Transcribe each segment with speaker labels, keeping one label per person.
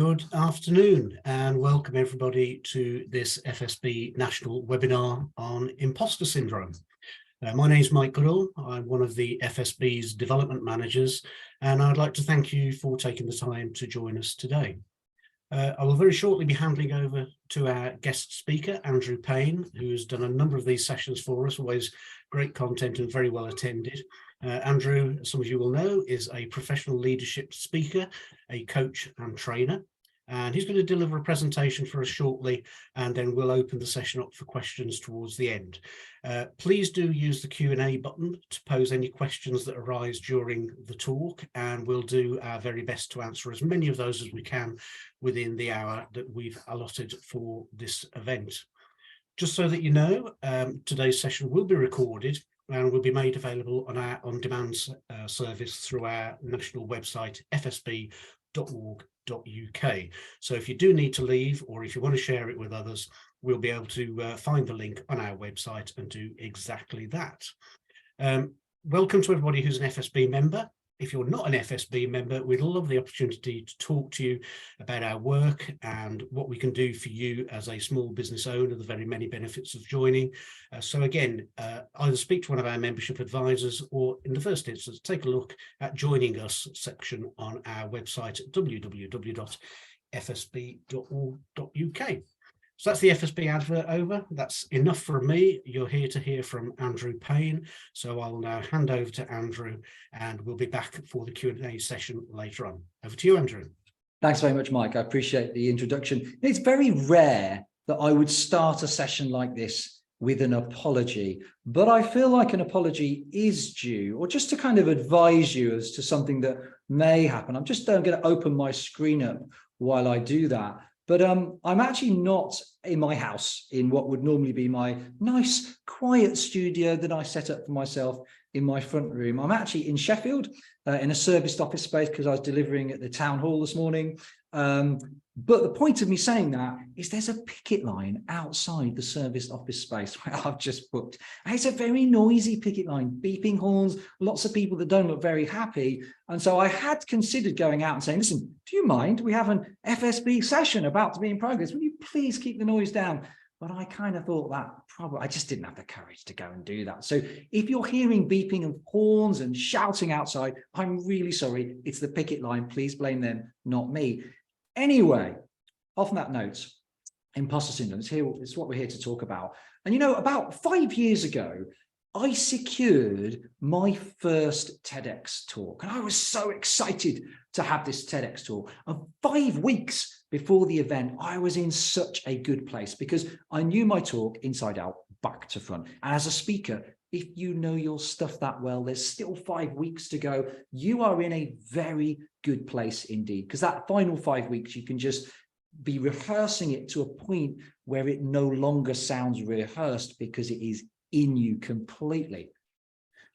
Speaker 1: Good afternoon and welcome everybody to this FSB National webinar on imposter syndrome. My name is Mike Goodall. I'm one of the FSB's development managers, and I'd like to thank you for taking the time to join us today. I will very shortly be handing over to our guest speaker, Andrew Payne, who's done a number of these sessions for us, always great content and very well attended. Andrew, as some of you will know, is a professional leadership speaker, a coach and trainer, and he's going to deliver a presentation for us shortly, and then we'll open the session up for questions towards the end. Please do use the Q&A button to pose any questions that arise during the talk, and we'll do our very best to answer as many of those as we can within the hour that we've allotted for this event. Just so that you know, today's session will be recorded and will be made available on our on-demand service through our national website, fsb.org.uk. So if you do need to leave, or if you want to share it with others, we'll be able to find the link on our website and do exactly that. Welcome to everybody who's an FSB member. If you're not an FSB member, we'd love the opportunity to talk to you about our work and what we can do for you as a small business owner, the very many benefits of joining. So again, either speak to one of our membership advisors, or in the first instance, take a look at joining us section on our website at www.fsb.org.uk. So that's the FSB advert over. That's enough from me. You're here to hear from Andrew Payne. So I'll now hand over to Andrew, and we'll be back for the Q&A session later on. Over to you, Andrew.
Speaker 2: Thanks very much, Mike. I appreciate the introduction. It's very rare that I would start a session like this with an apology, but I feel like an apology is due, or just to kind of advise you as to something that may happen. I'm just going to open my screen up while I do that. But I'm actually not in my house in what would normally be my nice, quiet studio that I set up for myself in my front room. I'm actually in Sheffield in a serviced office space because I was delivering at the town hall this morning. But the point of me saying that is there's a picket line outside the serviced office space where I've just booked. And it's a very noisy picket line, beeping horns, lots of people that don't look very happy. And so I had considered going out and saying, listen, do you mind? We have an FSB session about to be in progress. Will you please keep the noise down? But I kind of thought that probably, I just didn't have the courage to go and do that. So if you're hearing beeping of horns and shouting outside, I'm really sorry. It's the picket line. Please blame them, not me. Anyway, off that note, imposter syndrome, it's what we're here to talk about. And you know, about 5 years ago, I secured my first TEDx talk, and I was so excited to have this TEDx talk. And 5 weeks before the event, I was in such a good place because I knew my talk inside out, back to front. And as a speaker, if you know your stuff that well, there's still 5 weeks to go. You are in a very good place indeed, because that final 5 weeks, you can just be rehearsing it to a point where it no longer sounds rehearsed because it is in you completely.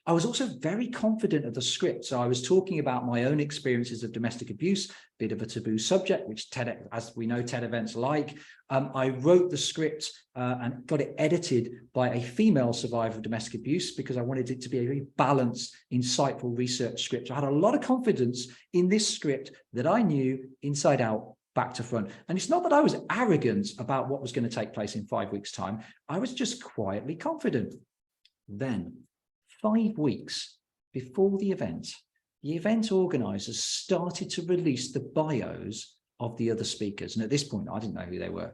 Speaker 2: I was also very confident of the script. So I was talking about my own experiences of domestic abuse, bit of a taboo subject, which TED, as we know, TED events like. I wrote the script and got it edited by a female survivor of domestic abuse because I wanted it to be a very balanced, insightful research script. I had a lot of confidence in this script that I knew inside out, back to front. And it's not that I was arrogant about what was going to take place in 5 weeks' time. I was just quietly confident. Then, 5 weeks before the event organizers started to release the bios of the other speakers. And at this point, I didn't know who they were.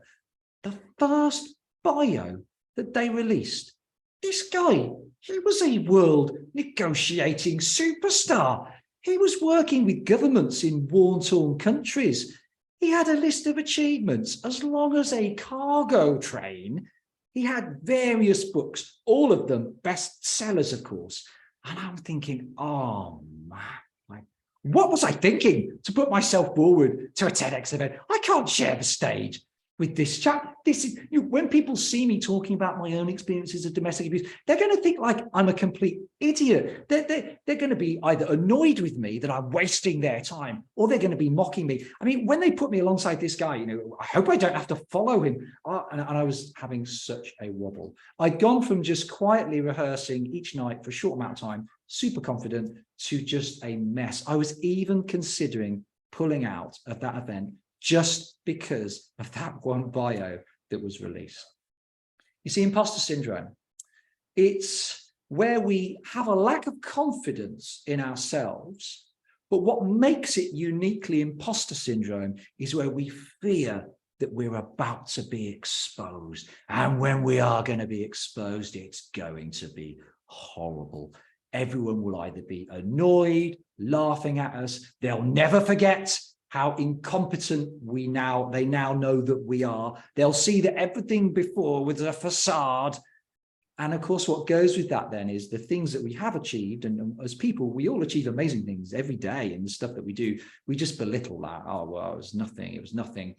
Speaker 2: The first bio that they released, this guy, he was a world negotiating superstar. He was working with governments in war-torn countries. He had a list of achievements as long as a cargo train. He had various books, all of them bestsellers, of course. And I'm thinking, oh man, what was I thinking to put myself forward to a TEDx event? I can't share the stage with this chap. This is, when people see me talking about my own experiences of domestic abuse, they're going to think like I'm a complete idiot. They're going to be either annoyed with me that I'm wasting their time, or they're going to be mocking me. I mean, when they put me alongside this guy, you know, I hope I don't have to follow him. And I was having such a wobble. I'd gone from just quietly rehearsing each night for a short amount of time, super confident, to just a mess. I was even considering pulling out of that event just because of that one bio that was released. You see, imposter syndrome, it's where we have a lack of confidence in ourselves, but what makes it uniquely imposter syndrome is where we fear that we're about to be exposed. And when we are going to be exposed, it's going to be horrible. Everyone will either be annoyed, laughing at us. They'll never forget how incompetent they now know that we are. They'll see that everything before was a facade. And of course, what goes with that then is the things that we have achieved. And as people, we all achieve amazing things every day. And the stuff that we do, we just belittle that. Oh, well, it was nothing. It was nothing.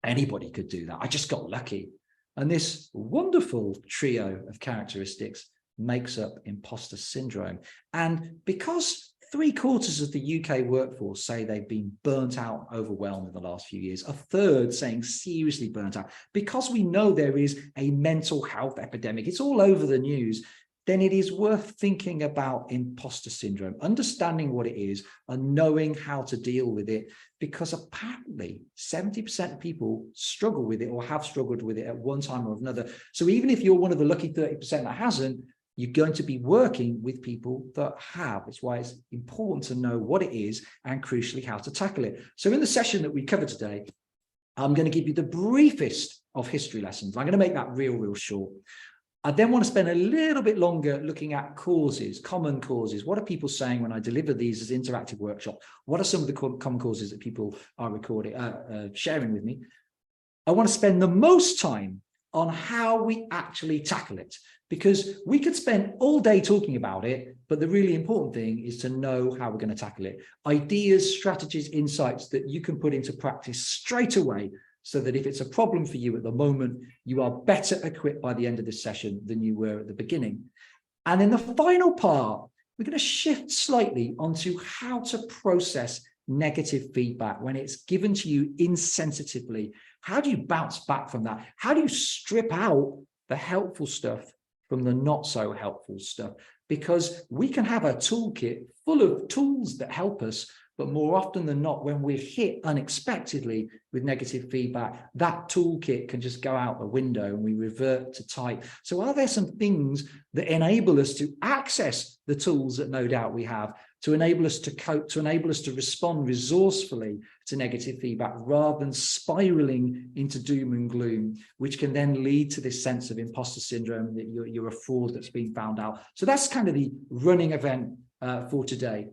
Speaker 2: Anybody could do that. I just got lucky. And this wonderful trio of characteristics makes up imposter syndrome. And because 3/4 of the UK workforce say they've been burnt out, overwhelmed in the last few years, a third saying seriously burnt out, because we know there is a mental health epidemic, it's all over the news, then it is worth thinking about imposter syndrome, understanding what it is and knowing how to deal with it, because apparently 70% of people struggle with it or have struggled with it at one time or another. So even if you're one of the lucky 30% that hasn't, you're going to be working with people that have. It's why it's important to know what it is and crucially how to tackle it. So in the session that we cover today, I'm going to give you the briefest of history lessons. I'm going to make that real short. I then want to spend a little bit longer looking at causes, common causes. What are people saying when I deliver these as interactive workshops? What are some of the common causes that people are sharing with me? I want to spend the most time on how we actually tackle it, because we could spend all day talking about it, but the really important thing is to know how we're going to tackle it. Ideas, strategies, insights that you can put into practice straight away, so that if it's a problem for you at the moment, you are better equipped by the end of this session than you were at the beginning. And in the final part, we're going to shift slightly onto how to process negative feedback when it's given to you insensitively. How do you bounce back from that? How do you strip out the helpful stuff from the not so helpful stuff? Because we can have a toolkit full of tools that help us, but more often than not, when we're hit unexpectedly with negative feedback, that toolkit can just go out the window and we revert to type. So are there some things that enable us to access the tools that no doubt we have, to enable us to cope, to enable us to respond resourcefully to negative feedback rather than spiraling into doom and gloom, which can then lead to this sense of imposter syndrome, that you're a fraud that's been found out. So that's kind of the running event for today.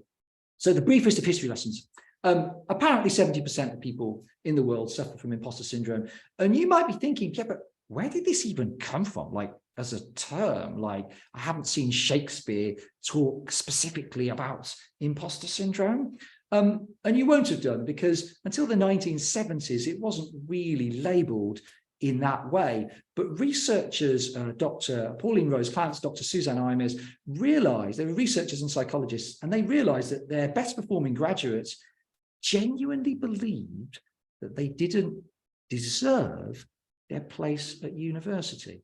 Speaker 2: So the briefest of history lessons. Apparently 70% of people in the world suffer from imposter syndrome. And you might be thinking, yeah, but where did this even come from? Like, as a term, like, I haven't seen Shakespeare talk specifically about imposter syndrome. And you won't have done, because until the 1970s, it wasn't really labeled in that way. But researchers, Dr. Pauline Rose-Clance, Dr. Suzanne Imers, realized, they were researchers and psychologists, and they realized that their best performing graduates genuinely believed that they didn't deserve their place at university.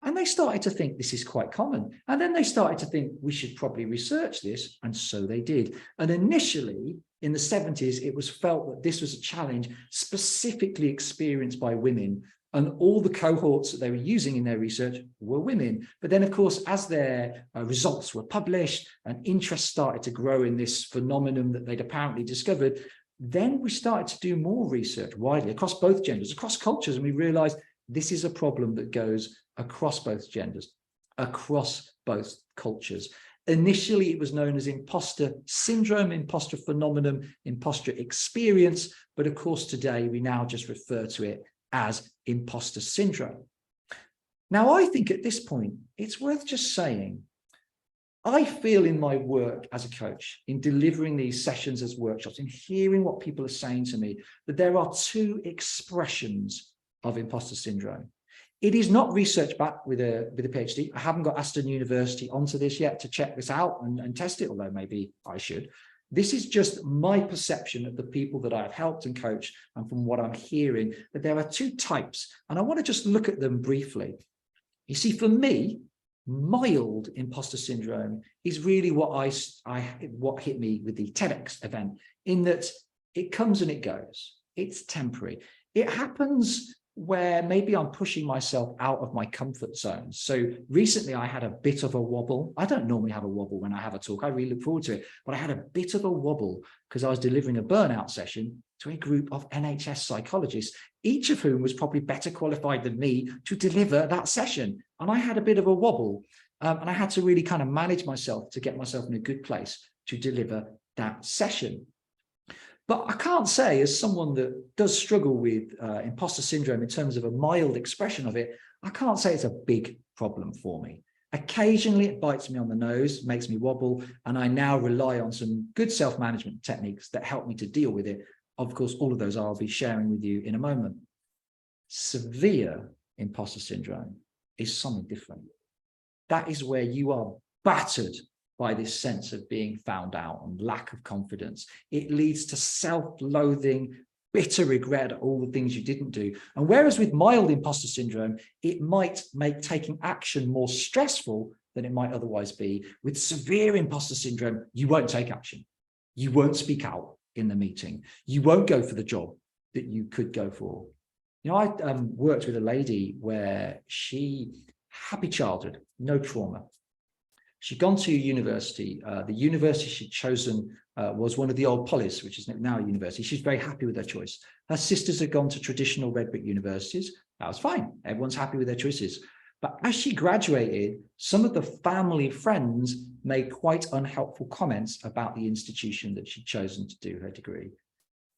Speaker 2: And they started to think this is quite common. And then they started to think we should probably research this. And so they did. And initially in the 70s, it was felt that this was a challenge specifically experienced by women. And all the cohorts that they were using in their research were women. But then, of course, as their results were published and interest started to grow in this phenomenon that they'd apparently discovered, then we started to do more research widely across both genders, across cultures. And we realized this is a problem that goes across both genders, across both cultures. Initially, it was known as imposter syndrome, imposter phenomenon, imposter experience. But of course, today we now just refer to it as imposter syndrome. Now, I think at this point, it's worth just saying, I feel in my work as a coach, in delivering these sessions as workshops, in hearing what people are saying to me, that there are two expressions of imposter syndrome. It is not research backed with a PhD. I haven't got Aston University onto this yet to check this out and test it, although maybe I should. This is just my perception of the people that I've helped and coached, and from what I'm hearing, that there are two types. And I want to just look at them briefly. You see, for me, mild imposter syndrome is really what hit me with the TEDx event, in that it comes and it goes. it's temporary. It happens where maybe I'm pushing myself out of my comfort zone. So recently I had a bit of a wobble. I don't normally have a wobble when I have a talk. I really look forward to it, but I had a bit of a wobble because I was delivering a burnout session to a group of NHS psychologists, each of whom was probably better qualified than me to deliver that session. And I had a bit of a wobble, and I had to really kind of manage myself to get myself in a good place to deliver that session. But I can't say, as someone that does struggle with imposter syndrome in terms of a mild expression of it, I can't say it's a big problem for me. Occasionally it bites me on the nose, makes me wobble, and I now rely on some good self-management techniques that help me to deal with it. Of course, all of those I'll be sharing with you in a moment. Severe imposter syndrome is something different. That is where you are battered by this sense of being found out and lack of confidence. It leads to self-loathing, bitter regret at all the things you didn't do. And whereas with mild imposter syndrome, it might make taking action more stressful than it might otherwise be. With severe imposter syndrome, you won't take action. You won't speak out in the meeting. You won't go for the job that you could go for. You know, I worked with a lady where happy childhood, no trauma. She'd gone to university. The university she'd chosen was one of the old Polys, which is now a university. She's very happy with her choice. Her sisters had gone to traditional red brick universities. That was fine. Everyone's happy with their choices. But as she graduated, some of the family friends made quite unhelpful comments about the institution that she'd chosen to do her degree.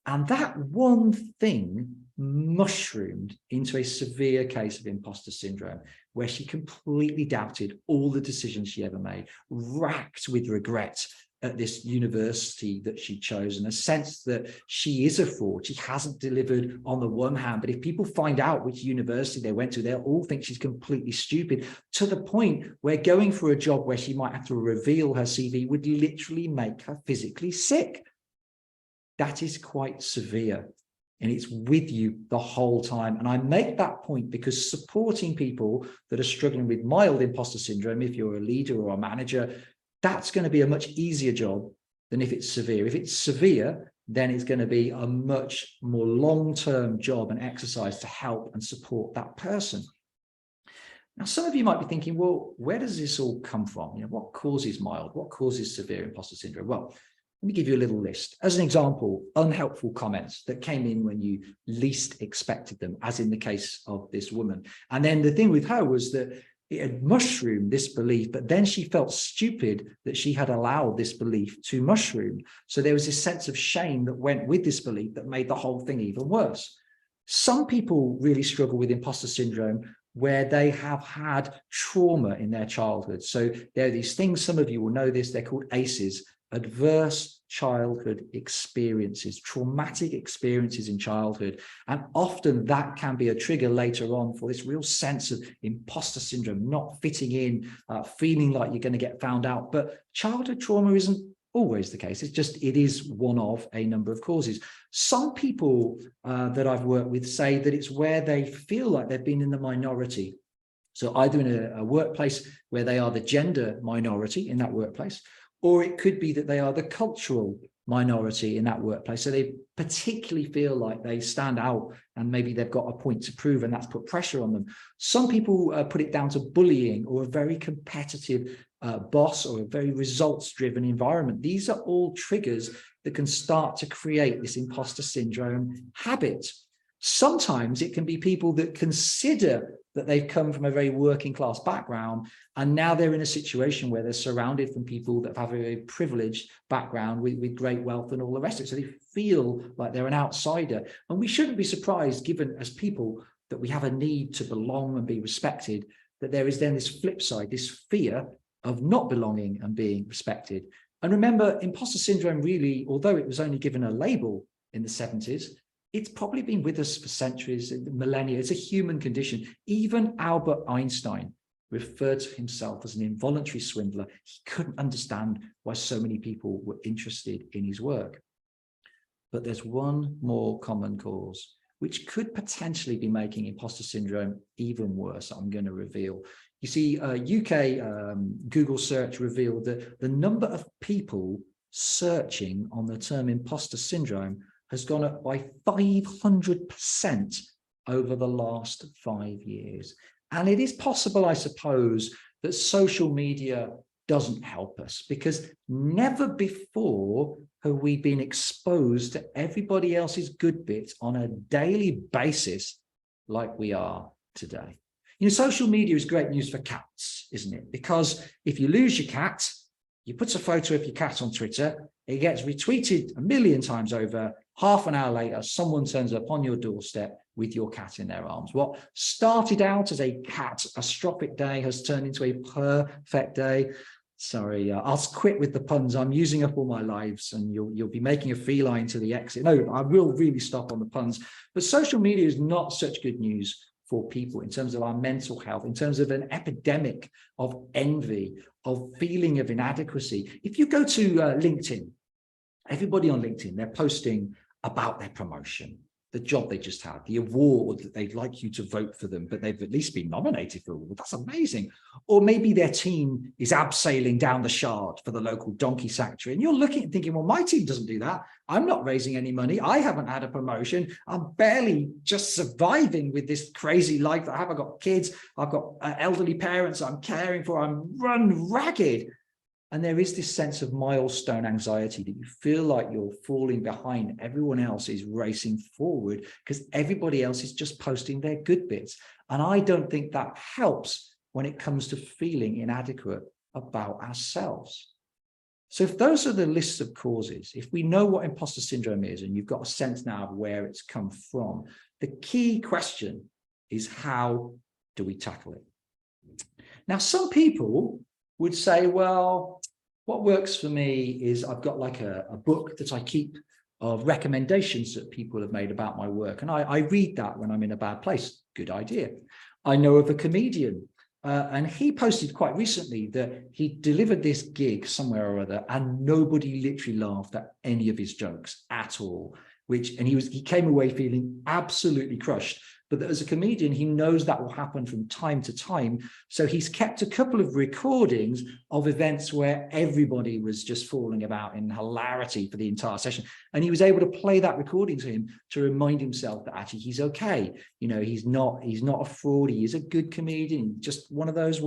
Speaker 2: And that one thing mushroomed into a severe case of imposter syndrome, where she completely doubted all the decisions she ever made, racked with regret at this university that she chose, and a sense that she is a fraud. She hasn't delivered on the one hand, but if people find out which university they went to, they'll all think she's completely stupid, to the point where going for a job where she might have to reveal her CV would literally make her physically sick. That is quite severe, and it's with you the whole time. And I make that point because supporting people that are struggling with mild imposter syndrome, if you're a leader or a manager, that's going to be a much easier job than if it's severe. If it's severe, then it's going to be a much more long-term job and exercise to help and support that person. Now, some of you might be thinking, well, where does this all come from? You know, what causes mild? What causes severe imposter syndrome? Well, let me give you a little list. As an example, unhelpful comments that came in when you least expected them, as in the case of this woman. And then the thing with her was that it had mushroomed, this belief, but then she felt stupid that she had allowed this belief to mushroom. So there was this sense of shame that went with this belief that made the whole thing even worse. Some people really struggle with imposter syndrome where they have had trauma in their childhood. So there are these things, some of you will know this, they're called ACEs, adverse childhood experiences, traumatic experiences in childhood. And often that can be a trigger later on for this real sense of imposter syndrome, not fitting in, feeling like you're going to get found out. But childhood trauma isn't always the case. It is one of a number of causes. Some people that I've worked with say that it's where they feel like they've been in the minority. So either in a workplace where they are the gender minority in that workplace, or it could be that they are the cultural minority in that workplace. So they particularly feel like they stand out and maybe they've got a point to prove, and that's put pressure on them. Some people put it down to bullying or a very competitive boss or a very results-driven environment. These are all triggers that can start to create this imposter syndrome habit. Sometimes it can be people that consider that they've come from a very working class background, and now they're in a situation where they're surrounded from people that have a very privileged background with great wealth and all the rest of it. So they feel like they're an outsider. And we shouldn't be surprised, given as people that we have a need to belong and be respected, that there is then this flip side, this fear of not belonging and being respected. And remember, imposter syndrome really, although it was only given a label in the 70s, it's probably been with us for centuries, millennia. It's a human condition. Even Albert Einstein referred to himself as an involuntary swindler. He couldn't understand why so many people were interested in his work. But there's one more common cause, which could potentially be making imposter syndrome even worse, I'm going to reveal. You see, UK Google search revealed that the number of people searching on the term imposter syndrome has gone up by 500% over the last 5 years. And it is possible, I suppose, that social media doesn't help us, because never before have we been exposed to everybody else's good bits on a daily basis like we are today. You know, social media is great news for cats, isn't it? Because if you lose your cat, you put a photo of your cat on Twitter, it gets retweeted 1 million times over. Half an hour later, someone turns up on your doorstep with your cat in their arms. What started out as a catastrophic day has turned into a perfect day. Sorry, I'll quit with the puns. I'm using up all my lives, and you'll be making a feline to the exit. No, I will really stop on the puns. But social media is not such good news for people in terms of our mental health, in terms of an epidemic of envy, of feeling of inadequacy. If you go to LinkedIn, everybody on LinkedIn, they're posting about their promotion, the job they just had, the award that they'd like you to vote for them, but they've at least been nominated for. Well, that's amazing. Or maybe their team is abseiling down the Shard for the local donkey sanctuary. And you're looking and thinking, well, my team doesn't do that. I'm not raising any money. I haven't had a promotion. I'm barely just surviving with this crazy life that I have. I've got kids. I've got elderly parents I'm caring for. I'm run ragged. And there is this sense of milestone anxiety that you feel like you're falling behind. Everyone else is racing forward because everybody else is just posting their good bits. And I don't think that helps when it comes to feeling inadequate about ourselves. So if those are the lists of causes, if we know what imposter syndrome is, and you've got a sense now of where it's come from, the key question is, how do we tackle it? Now, some people would say, well, what works for me is I've got like a book that I keep of recommendations that people have made about my work. And I read that when I'm in a bad place. Good idea. I know of a comedian, and he posted quite recently that he delivered this gig somewhere or other, and nobody literally laughed at any of his jokes at all. And he came away feeling absolutely crushed. But as a comedian, he knows that will happen from time to time. So he's kept a couple of recordings of events where everybody was just falling about in hilarity for the entire session. And he was able to play that recording to him to remind himself that actually he's okay. You know, he's not a fraud. He is a good comedian. Just one of those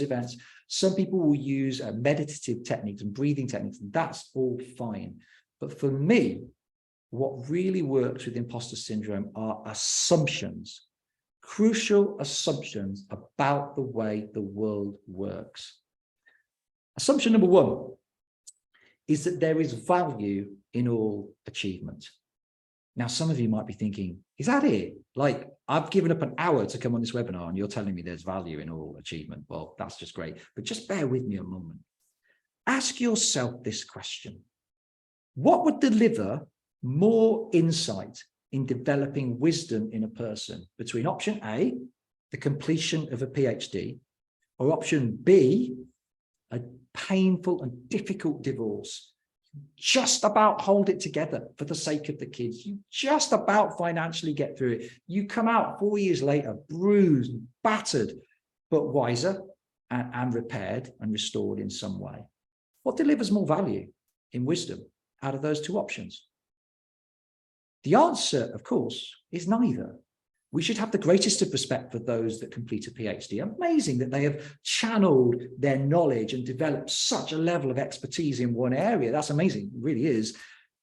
Speaker 2: events. Some people will use meditative techniques and breathing techniques. That's all fine. But for me, what really works with imposter syndrome are assumptions, crucial assumptions about the way the world works. Assumption number one is that there is value in all achievement. Now, some of you might be thinking, is that it? Like, I've given up an hour to come on this webinar and you're telling me there's value in all achievement. Well, that's just great. But just bear with me a moment. Ask yourself this question. What would deliver more insight in developing wisdom in a person between option A, the completion of a PhD, or option B, a painful and difficult divorce? Just about hold it together for the sake of the kids. You just about financially get through it. You come out 4 years later, bruised, battered, but wiser and repaired and restored in some way. What delivers more value in wisdom out of those two options? The answer, of course, is neither. We should have the greatest of respect for those that complete a PhD. Amazing that they have channeled their knowledge and developed such a level of expertise in one area. That's amazing, it really is.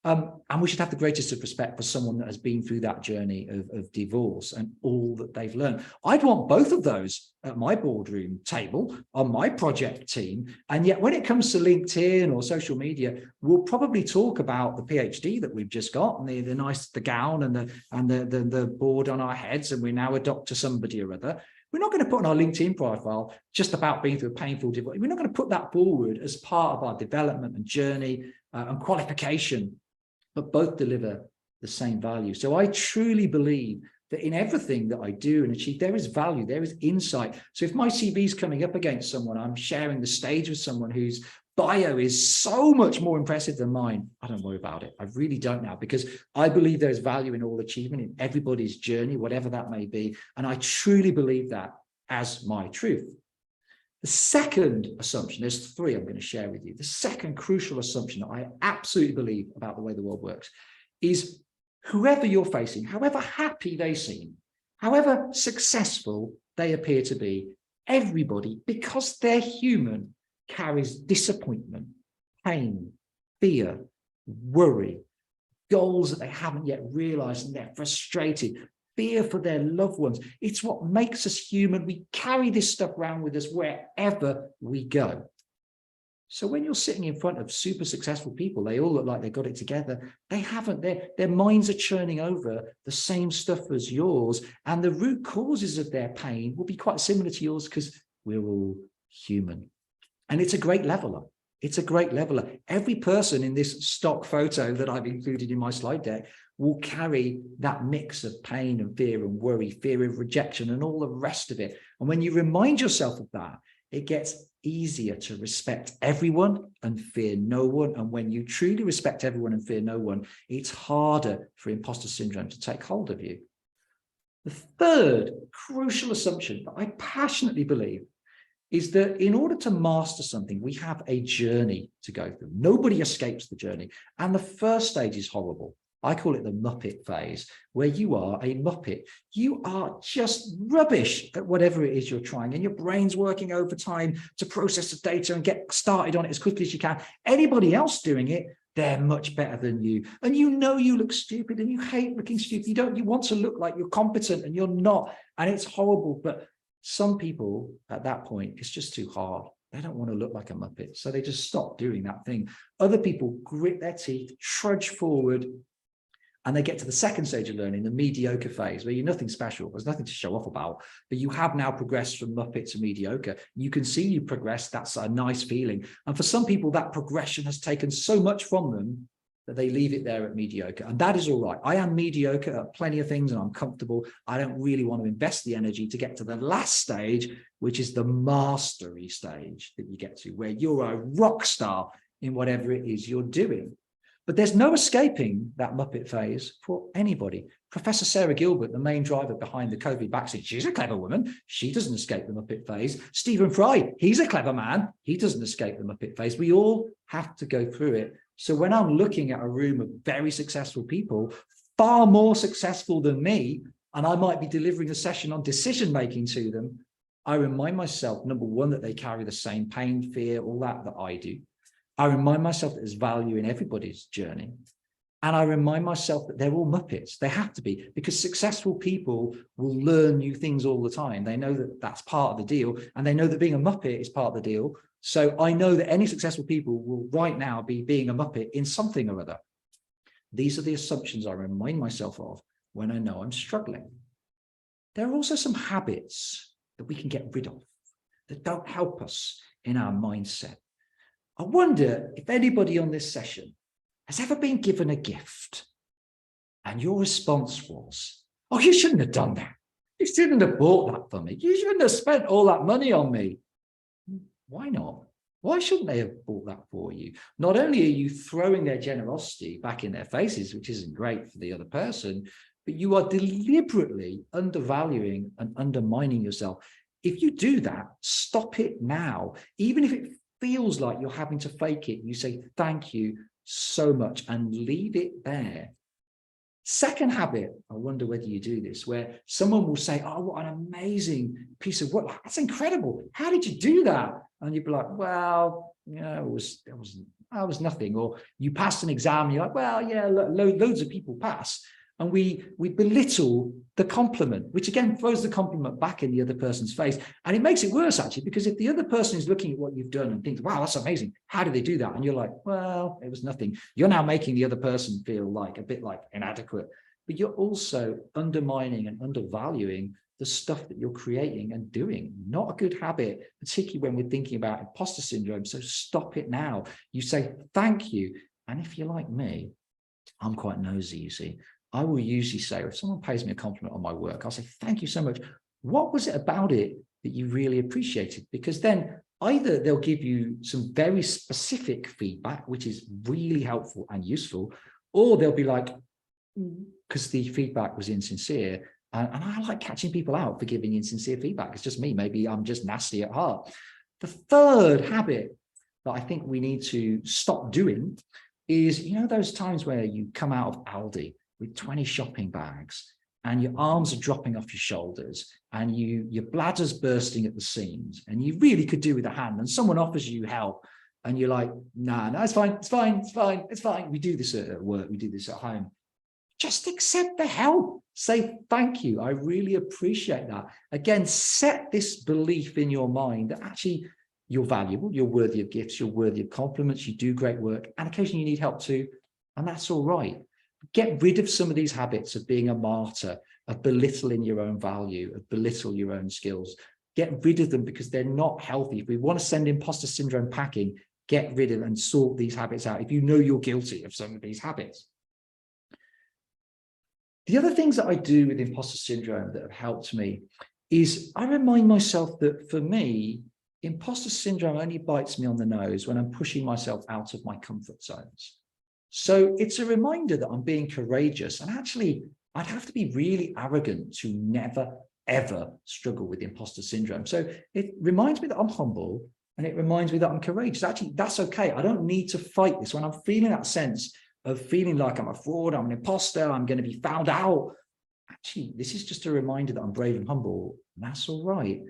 Speaker 2: And we should have the greatest of respect for someone that has been through that journey of divorce and all that they've learned. I'd want both of those at my boardroom table on my project team. And yet when it comes to LinkedIn or social media, we'll probably talk about the PhD that we've just got and the gown and the board on our heads, and we're now a doctor somebody or other. We're not going to put on our LinkedIn profile just about being through a painful divorce. We're not going to put that forward as part of our development and journey and qualification. But both deliver the same value. So I truly believe that in everything that I do and achieve, there is value, there is insight. So if my CV is coming up against someone, I'm sharing the stage with someone whose bio is so much more impressive than mine, I don't worry about it. I really don't now, because I believe there's value in all achievement, in everybody's journey, whatever that may be. And I truly believe that as my truth. The second assumption, there's three I'm going to share with you. The second crucial assumption that I absolutely believe about the way the world works is whoever you're facing, however happy they seem, however successful they appear to be, everybody, because they're human, carries disappointment, pain, fear, worry, goals that they haven't yet realized, and they're frustrated, fear for their loved ones. It's what makes us human. We carry this stuff around with us wherever we go. So when you're sitting in front of super successful people, they all look like they got it together. They haven't. Their minds are churning over the same stuff as yours, and the root causes of their pain will be quite similar to yours because we're all human. And it's a great leveler. It's a great leveler. Every person in this stock photo that I've included in my slide deck will carry that mix of pain and fear and worry, fear of rejection and all the rest of it. And when you remind yourself of that, it gets easier to respect everyone and fear no one. And when you truly respect everyone and fear no one, it's harder for imposter syndrome to take hold of you. The third crucial assumption that I passionately believe is that in order to master something, we have a journey to go through. Nobody escapes the journey. And the first stage is horrible. I call it the Muppet phase, where you are a Muppet. You are just rubbish at whatever it is you're trying, and your brain's working overtime to process the data and get started on it as quickly as you can. Anybody else doing it, they're much better than you. And you know you look stupid and you hate looking stupid. You want to look like you're competent and you're not. And it's horrible. But some people at that point, it's just too hard. They don't want to look like a Muppet. So they just stop doing that thing. Other people grit their teeth, trudge forward, and they get to the second stage of learning, the mediocre phase, where you're nothing special. There's nothing to show off about, but you have now progressed from Muppet to mediocre. You can see you progress. That's a nice feeling. And for some people, that progression has taken so much from them that they leave it there at mediocre. And that is all right. I am mediocre at plenty of things and I'm comfortable. I don't really want to invest the energy to get to the last stage, which is the mastery stage that you get to, where you're a rock star in whatever it is you're doing. But there's no escaping that Muppet phase for anybody. Professor Sarah Gilbert, the main driver behind the COVID vaccine, she's a clever woman. She doesn't escape the Muppet phase. Stephen Fry, he's a clever man. He doesn't escape the Muppet phase. We all have to go through it. So when I'm looking at a room of very successful people, far more successful than me, and I might be delivering a session on decision-making to them, I remind myself, number one, that they carry the same pain, fear, all that I do. I remind myself that there's value in everybody's journey. And I remind myself that they're all Muppets. They have to be, because successful people will learn new things all the time. They know that that's part of the deal. And they know that being a Muppet is part of the deal. So I know that any successful people will right now be being a Muppet in something or other. These are the assumptions I remind myself of when I know I'm struggling. There are also some habits that we can get rid of that don't help us in our mindset. I wonder if anybody on this session has ever been given a gift and your response was, oh, you shouldn't have done that. You shouldn't have bought that for me. You shouldn't have spent all that money on me. Why not? Why shouldn't they have bought that for you? Not only are you throwing their generosity back in their faces, which isn't great for the other person, but you are deliberately undervaluing and undermining yourself. If you do that, stop it now. Even if it feels like you're having to fake it, you say, thank you so much, and leave it there. Second habit, I wonder whether you do this, where someone will say, oh, what an amazing piece of work. That's incredible. How did you do that? And you'd be like, well, you know, it was nothing. Or you passed an exam, and you're like, well, yeah, loads of people pass. And we belittle the compliment, which again throws the compliment back in the other person's face. And it makes it worse, actually, because if the other person is looking at what you've done and thinks, wow, that's amazing. How did they do that? And you're like, well, it was nothing. You're now making the other person feel like a bit like inadequate, but you're also undermining and undervaluing the stuff that you're creating and doing. Not a good habit, particularly when we're thinking about imposter syndrome. So stop it now. You say, thank you. And if you're like me, I'm quite nosy, you see. I will usually say, if someone pays me a compliment on my work, I'll say, thank you so much. What was it about it that you really appreciated? Because then either they'll give you some very specific feedback, which is really helpful and useful, or they'll be like, because the feedback was insincere. And I like catching people out for giving insincere feedback. It's just me. Maybe I'm just nasty at heart. The third habit that I think we need to stop doing is, you know, those times where you come out of Aldi with 20 shopping bags and your arms are dropping off your shoulders and your bladder's bursting at the seams and you really could do with a hand and someone offers you help and you're like, nah, no, it's fine, it's fine, it's fine, it's fine. We do this at work, we do this at home. Just accept the help. Say thank you. I really appreciate that. Again, set this belief in your mind that actually you're valuable, you're worthy of gifts, you're worthy of compliments, you do great work, and occasionally you need help too, and that's all right. Get rid of some of these habits of being a martyr, of belittling your own value, of belittle your own skills. Get rid of them because they're not healthy. If we want to send imposter syndrome packing, get rid of and sort these habits out if you know you're guilty of some of these habits. The other things that I do with imposter syndrome that have helped me is I remind myself that for me, imposter syndrome only bites me on the nose when I'm pushing myself out of my comfort zones. So it's a reminder that I'm being courageous, and actually I'd have to be really arrogant to never, ever struggle with imposter syndrome. So it reminds me that I'm humble and it reminds me that I'm courageous. Actually, that's okay. I don't need to fight this. When I'm feeling that sense of feeling like I'm a fraud, I'm an imposter, I'm going to be found out. Actually, this is just a reminder that I'm brave and humble, and that's all right.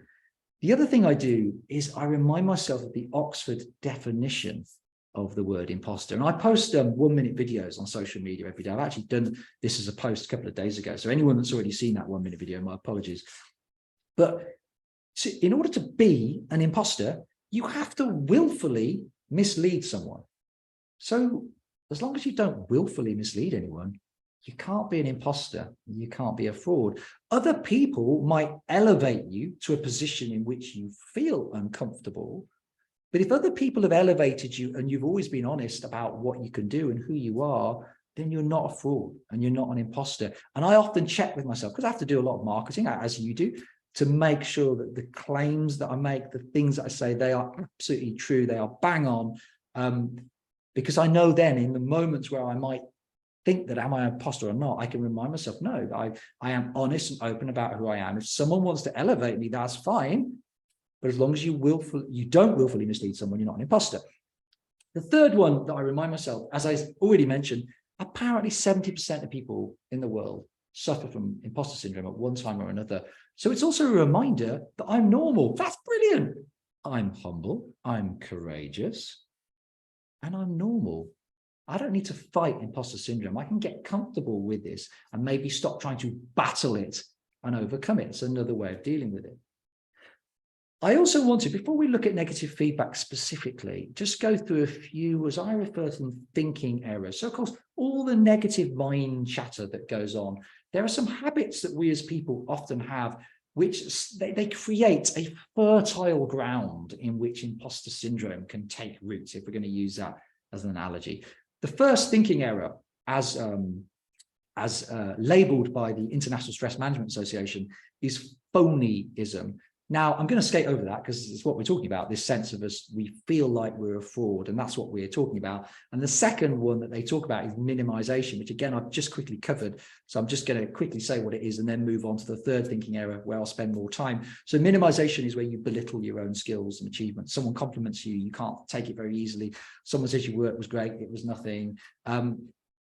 Speaker 2: The other thing I do is I remind myself of the Oxford definition of the word imposter. And I post 1-minute videos on social media every day. I've actually done this as a post a couple of days ago. So anyone that's already seen that 1-minute video, my apologies. But in order to be an imposter, you have to willfully mislead someone. So as long as you don't willfully mislead anyone, you can't be an imposter. You can't be a fraud. Other people might elevate you to a position in which you feel uncomfortable. But if other people have elevated you and you've always been honest about what you can do and who you are, then you're not a fraud and you're not an imposter. And I often check with myself, because I have to do a lot of marketing, as you do, to make sure that the claims that I make, the things that I say, they are absolutely true. They are bang on. Because I know then in the moments where I might think that am I an imposter or not, I can remind myself, no, I am honest and open about who I am. If someone wants to elevate me, that's fine. But as long as you don't willfully mislead someone, you're not an imposter. The third one that I remind myself, as I already mentioned, apparently 70% of people in the world suffer from imposter syndrome at one time or another. So it's also a reminder that I'm normal. That's brilliant. I'm humble, I'm courageous, and I'm normal. I don't need to fight imposter syndrome. I can get comfortable with this and maybe stop trying to battle it and overcome it. It's another way of dealing with it. I also want to, before we look at negative feedback specifically, just go through a few, as I refer to them, thinking errors. So of course, all the negative mind chatter that goes on, there are some habits that we as people often have, which they create a fertile ground in which imposter syndrome can take root, if we're going to use that as an analogy. The first thinking error, as labeled by the International Stress Management Association, is phonyism. Now, I'm going to skate over that because it's what we're talking about, this sense of us, we feel like we're a fraud, and that's what we're talking about. And the second one that they talk about is minimization, which again, I've just quickly covered. So I'm just going to quickly say what it is and then move on to the third thinking error where I'll spend more time. So minimization is where you belittle your own skills and achievements. Someone compliments you, you can't take it very easily. Someone says your work was great, it was nothing.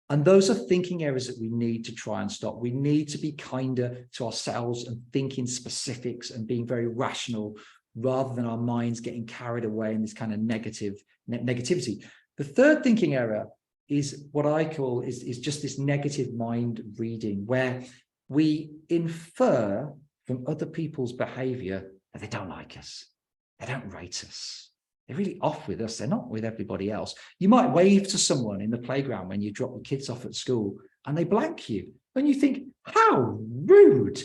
Speaker 2: And those are thinking errors that we need to try and stop. We need to be kinder to ourselves and think in specifics and being very rational rather than our minds getting carried away in this kind of negativity. The third thinking error is what I call is just this negative mind reading, where we infer from other people's behavior that they don't like us, they don't rate us. They're really off with us. They're not with everybody else. You might wave to someone in the playground when you drop your kids off at school and they blank you. And you think, how rude.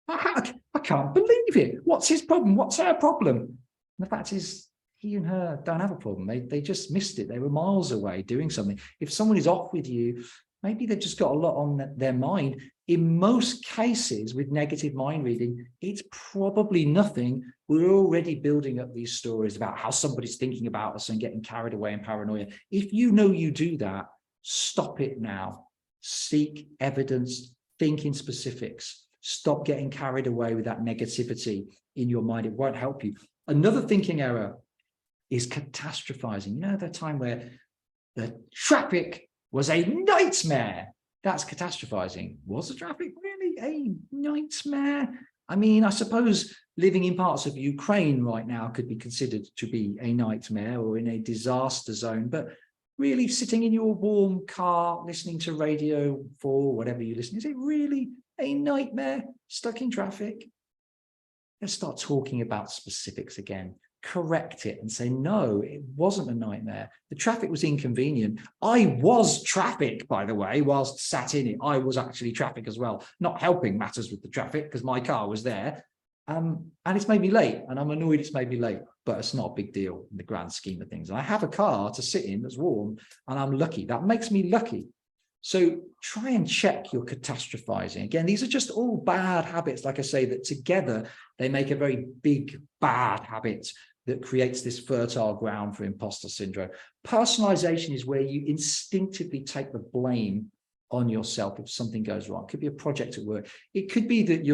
Speaker 2: I can't believe it. What's his problem? What's her problem? And the fact is, he and her don't have a problem. They just missed it. They were miles away doing something. If someone is off with you, maybe they've just got a lot on their mind. In most cases with negative mind reading, it's probably nothing. We're already building up these stories about how somebody's thinking about us and getting carried away in paranoia. If you know you do that, stop it now. Seek evidence, think in specifics. Stop getting carried away with that negativity in your mind. It won't help you. Another thinking error is catastrophizing. You know, the time where the traffic was a nightmare. That's catastrophizing. Was the traffic really a nightmare? I mean, I suppose living in parts of Ukraine right now could be considered to be a nightmare or in a disaster zone, but really sitting in your warm car, listening to Radio 4, whatever you listen, is it really a nightmare stuck in traffic? Let's start talking about specifics again. Correct it and say, no, it wasn't a nightmare. The traffic was inconvenient. I was traffic, by the way, whilst sat in it. I was actually traffic as well, not helping matters with the traffic because my car was there. And it's made me late, and I'm annoyed it's made me late, but it's not a big deal in the grand scheme of things. I have a car to sit in that's warm, and I'm lucky. That makes me lucky. So try and check your catastrophizing. Again, these are just all bad habits, like I say, that together they make a very big bad habit that creates this fertile ground for imposter syndrome. Personalization is where you instinctively take the blame on yourself if something goes wrong. It could be a project at work. It could be that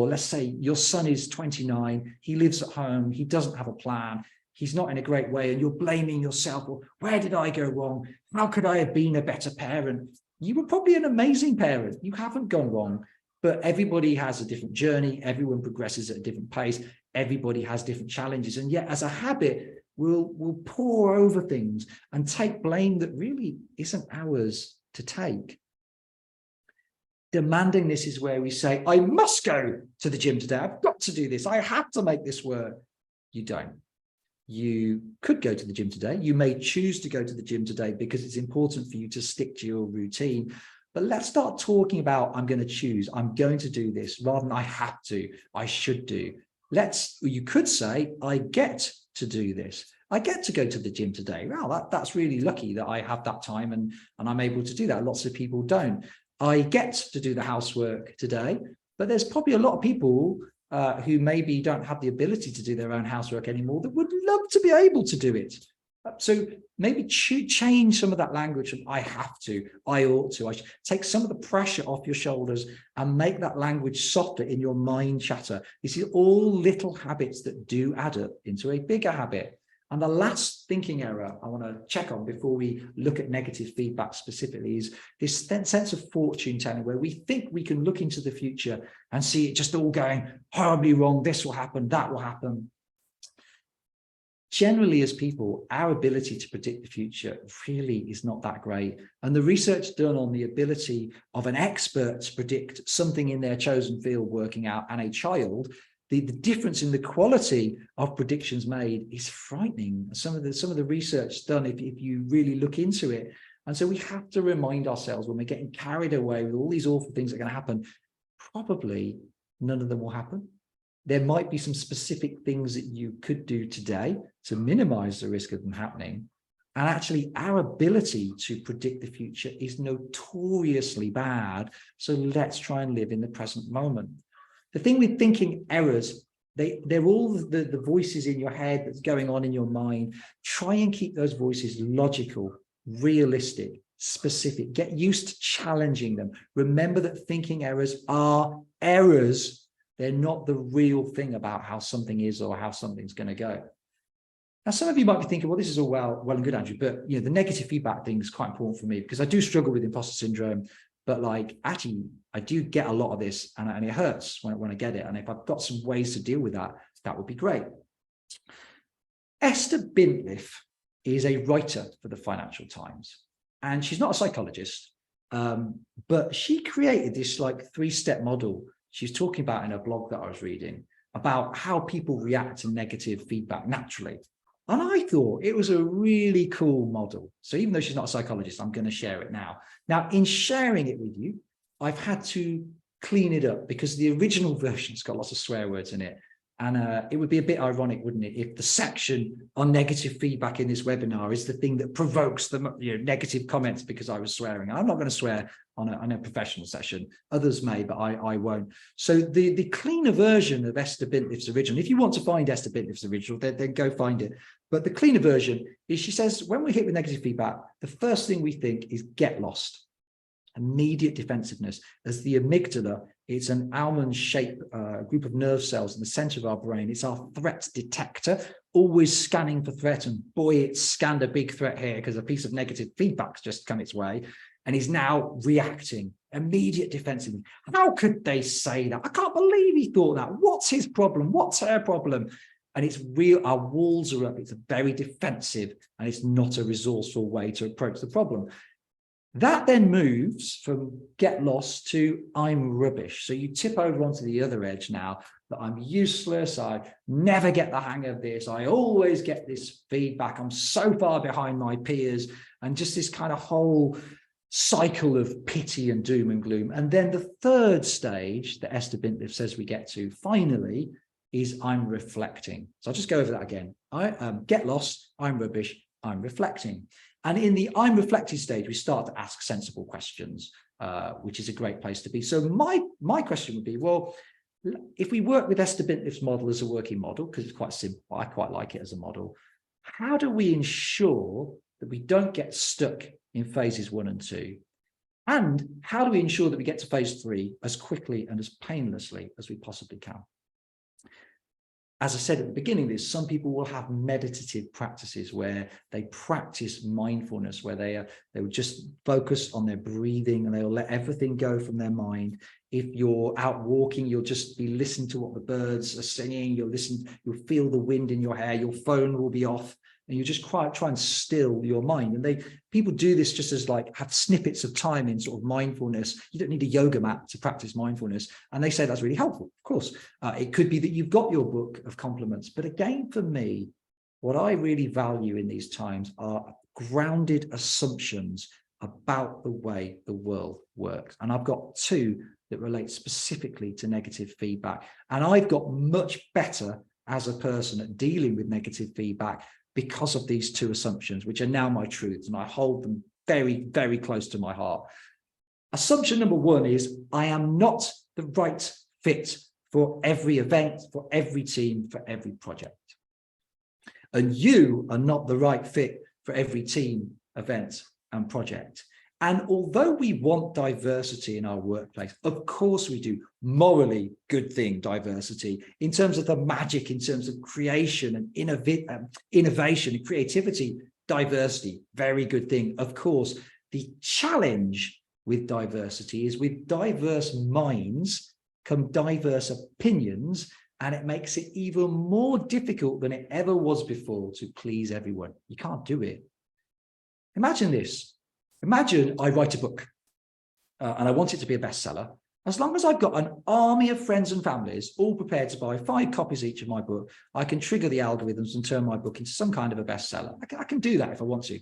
Speaker 2: let's say your son is 29, he lives at home, he doesn't have a plan, he's not in a great way, and you're blaming yourself. Well, where did I go wrong? How could I have been a better parent? You were probably an amazing parent. You haven't gone wrong, but everybody has a different journey. Everyone progresses at a different pace. Everybody has different challenges. And yet, as a habit, we'll pour over things and take blame that really isn't ours to take. Demanding this is where we say, I must go to the gym today. I've got to do this. I have to make this work. You don't. You could go to the gym today. You may choose to go to the gym today because it's important for you to stick to your routine. But let's start talking about, I'm going to choose, I'm going to do this rather than I have to, I should do. You could say, I get to do this. I get to go to the gym today. Wow, that's really lucky that I have that time and I'm able to do that. Lots of people don't. I get to do the housework today, but there's probably a lot of people who maybe don't have the ability to do their own housework anymore that would love to be able to do it. So maybe change some of that language from I have to, I ought to. I should take some of the pressure off your shoulders and make that language softer in your mind chatter. This is all little habits that do add up into a bigger habit. And the last thinking error I want to check on before we look at negative feedback specifically is this sense of fortune telling, where we think we can look into the future and see it just all going horribly wrong. This will happen, that will happen. Generally, as people, our ability to predict the future really is not that great. And the research done on the ability of an expert to predict something in their chosen field working out and a child, the difference in the quality of predictions made is frightening. Some of the research done, if you really look into it. And so we have to remind ourselves when we're getting carried away with all these awful things that are going to happen, probably none of them will happen. There might be some specific things that you could do today to minimize the risk of them happening. And actually, our ability to predict the future is notoriously bad. So let's try and live in the present moment. The thing with thinking errors, they're all the voices in your head that's going on in your mind. Try and keep those voices logical, realistic, specific. Get used to challenging them. Remember that thinking errors are errors. They're not the real thing about how something is or how something's going to go. Now, some of you might be thinking, well, this is all well and good, Andrew, but the negative feedback thing is quite important for me because I do struggle with imposter syndrome. But actually, I do get a lot of this and it hurts when I get it. And if I've got some ways to deal with that, that would be great. Esther Bintliff is a writer for the Financial Times, and she's not a psychologist, but she created this three-step model. She's talking about in a blog that I was reading about how people react to negative feedback naturally. And I thought it was a really cool model. So even though she's not a psychologist, I'm going to share it now. Now, in sharing it with you, I've had to clean it up because the original version's got lots of swear words in it. And it would be a bit ironic, wouldn't it, if the section on negative feedback in this webinar is the thing that provokes the negative comments because I was swearing. I'm not going to swear on a professional session. Others may, but I won't. So the cleaner version of Esther Bintliff's original, if you want to find Esther Bintliff's original, then go find it. But the cleaner version is, she says, when we're hit with negative feedback, the first thing we think is get lost. Immediate defensiveness. As the amygdala, it's an almond-shaped group of nerve cells in the center of our brain. It's our threat detector, always scanning for threat. And boy, it's scanned a big threat here because a piece of negative feedback's just come its way. And he's now reacting, immediate defensive. How could they say that? I can't believe he thought that. What's his problem? What's her problem? And it's real, our walls are up. It's very defensive, and it's not a resourceful way to approach the problem. That then moves from get lost to I'm rubbish. So you tip over onto the other edge now, that I'm useless. I never get the hang of this. I always get this feedback. I'm so far behind my peers, and just this kind of whole cycle of pity and doom and gloom. And then the third stage that Esther Bintliff says we get to finally is I'm reflecting. So I'll just go over that again. I get lost, I'm rubbish, I'm reflecting. And in the I'm reflecting stage, we start to ask sensible questions, which is a great place to be. So my question would be, well, if we work with Esther Bintliff's model as a working model, because it's quite simple, I quite like it as a model, how do we ensure that we don't get stuck in phases 1 and 2? And how do we ensure that we get to phase 3 as quickly and as painlessly as we possibly can? As I said at the beginning, some people will have meditative practices where they practice mindfulness, where they will just focus on their breathing and they'll let everything go from their mind. If you're out walking, you'll just be listening to what the birds are singing. You'll feel the wind in your hair. Your phone will be off, and you just try and still your mind. And people do this just as like have snippets of time in sort of mindfulness. You don't need a yoga mat to practice mindfulness. And they say that's really helpful. Of course, it could be that you've got your book of compliments. But again, for me, what I really value in these times are grounded assumptions about the way the world works. And I've got 2 that relate specifically to negative feedback. And I've got much better as a person at dealing with negative feedback because of these 2 assumptions, which are now my truths, and I hold them very, very close to my heart. Assumption number 1 is I am not the right fit for every event, for every team, for every project. And you are not the right fit for every team, event, and project. And although we want diversity in our workplace, of course we do, morally good thing, diversity, in terms of the magic, in terms of creation and innovation and creativity, diversity, very good thing. Of course, the challenge with diversity is with diverse minds come diverse opinions, and it makes it even more difficult than it ever was before to please everyone. You can't do it. Imagine this. Imagine I write a book and I want it to be a bestseller. As long as I've got an army of friends and families all prepared to buy 5 copies each of my book, I can trigger the algorithms and turn my book into some kind of a bestseller. I can do that if I want to.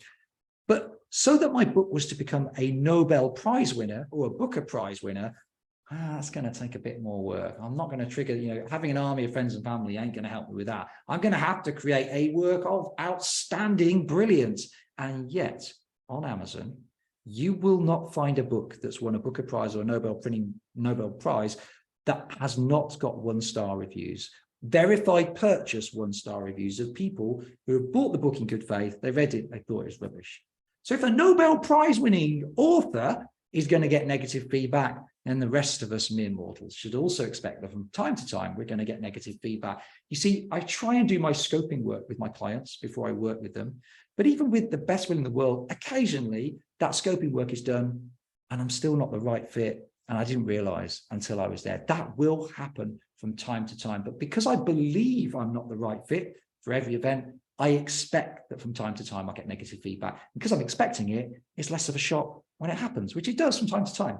Speaker 2: But so that my book was to become a Nobel Prize winner or a Booker Prize winner, that's going to take a bit more work. I'm not going to trigger, having an army of friends and family ain't going to help me with that. I'm going to have to create a work of outstanding brilliance. And yet, on Amazon, you will not find a book that's won a Booker Prize or a Nobel Prize that has not got 1-star reviews. Verified purchase 1-star reviews of people who have bought the book in good faith. They read it, they thought it was rubbish. So if a Nobel Prize winning author is going to get negative feedback, then the rest of us mere mortals should also expect that from time to time we're going to get negative feedback. You see, I try and do my scoping work with my clients before I work with them. But even with the best will in the world, occasionally that scoping work is done and I'm still not the right fit. And I didn't realize until I was there. That will happen from time to time. But because I believe I'm not the right fit for every event, I expect that from time to time I get negative feedback. Because I'm expecting it, it's less of a shock when it happens, which it does from time to time.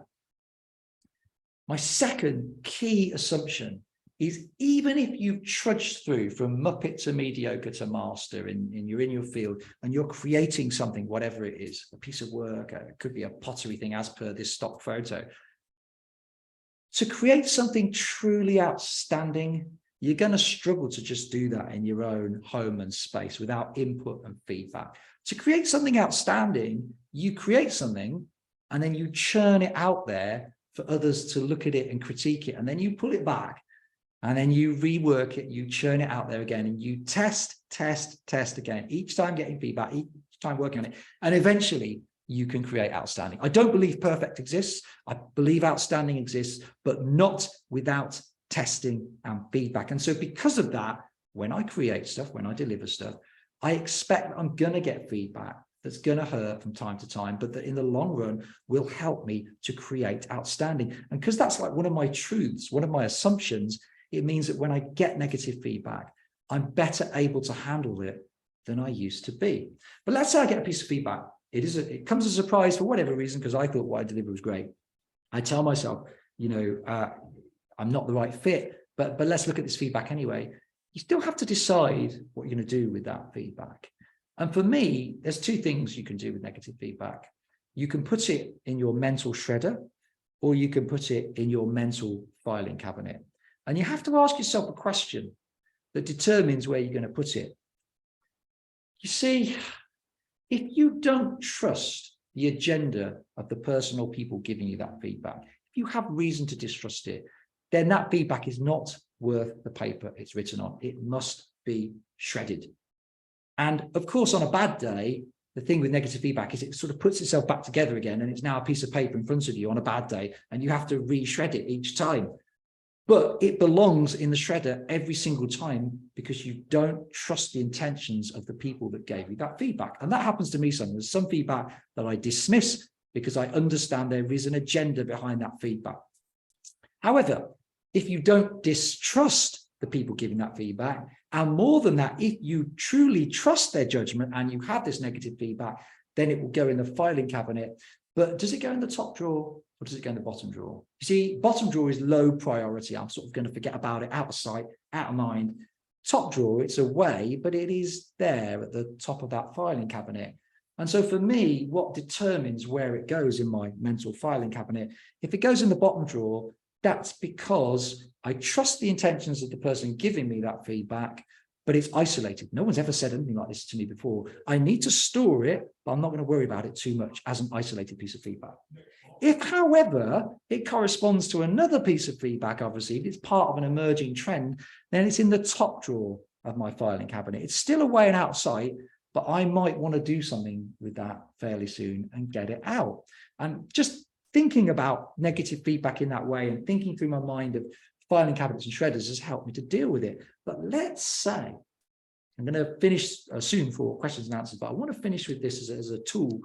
Speaker 2: My second key assumption is even if you've trudged through from Muppet to mediocre to master and you're in your field and you're creating something, whatever it is, a piece of work, it could be a pottery thing as per this stock photo. To create something truly outstanding, you're going to struggle to just do that in your own home and space without input and feedback. To create something outstanding, you create something and then you churn it out there for others to look at it and critique it. And then you pull it back and then you rework it, you churn it out there again, and you test again, each time getting feedback, each time working on it. And eventually you can create outstanding. I don't believe perfect exists. I believe outstanding exists, but not without testing and feedback. And so because of that, when I create stuff, when I deliver stuff, I expect I'm going to get feedback that's going to hurt from time to time, but that in the long run will help me to create outstanding. And because that's like one of my truths, one of my assumptions, it means that when I get negative feedback, I'm better able to handle it than I used to be. But let's say I get a piece of feedback. It comes as a surprise for whatever reason, because I thought what I delivered was great. I tell myself, I'm not the right fit, but let's look at this feedback anyway. You still have to decide what you're going to do with that feedback. And for me, there's two things you can do with negative feedback. You can put it in your mental shredder, or you can put it in your mental filing cabinet. And you have to ask yourself a question that determines where you're going to put it. You see, if you don't trust the agenda of the person or people giving you that feedback, if you have reason to distrust it, then that feedback is not worth the paper it's written on. It must be shredded. And of course, on a bad day, the thing with negative feedback is it sort of puts itself back together again, and it's now a piece of paper in front of you on a bad day, and you have to re-shred it each time. But it belongs in the shredder every single time because you don't trust the intentions of the people that gave you that feedback. And that happens to me sometimes. There's some feedback that I dismiss because I understand there is an agenda behind that feedback. However, if you don't distrust the people giving that feedback, and more than that, if you truly trust their judgment and you have this negative feedback, then it will go in the filing cabinet. But does it go in the top drawer or does it go in the bottom drawer? You see, bottom drawer is low priority. I'm sort of going to forget about it, out of sight, out of mind. Top drawer, it's away, but it is there at the top of that filing cabinet. And so for me, what determines where it goes in my mental filing cabinet, if it goes in the bottom drawer, that's because I trust the intentions of the person giving me that feedback, but it's isolated. No one's ever said anything like this to me before. I need to store it, but I'm not going to worry about it too much as an isolated piece of feedback. If, however, it corresponds to another piece of feedback I've received, it's part of an emerging trend, then it's in the top drawer of my filing cabinet. It's still away and out of sight, but I might want to do something with that fairly soon and get it out. And just thinking about negative feedback in that way and thinking through my mind of filing cabinets and shredders has helped me to deal with it. But let's say, I'm going to finish soon for questions and answers, but I want to finish with this as a tool.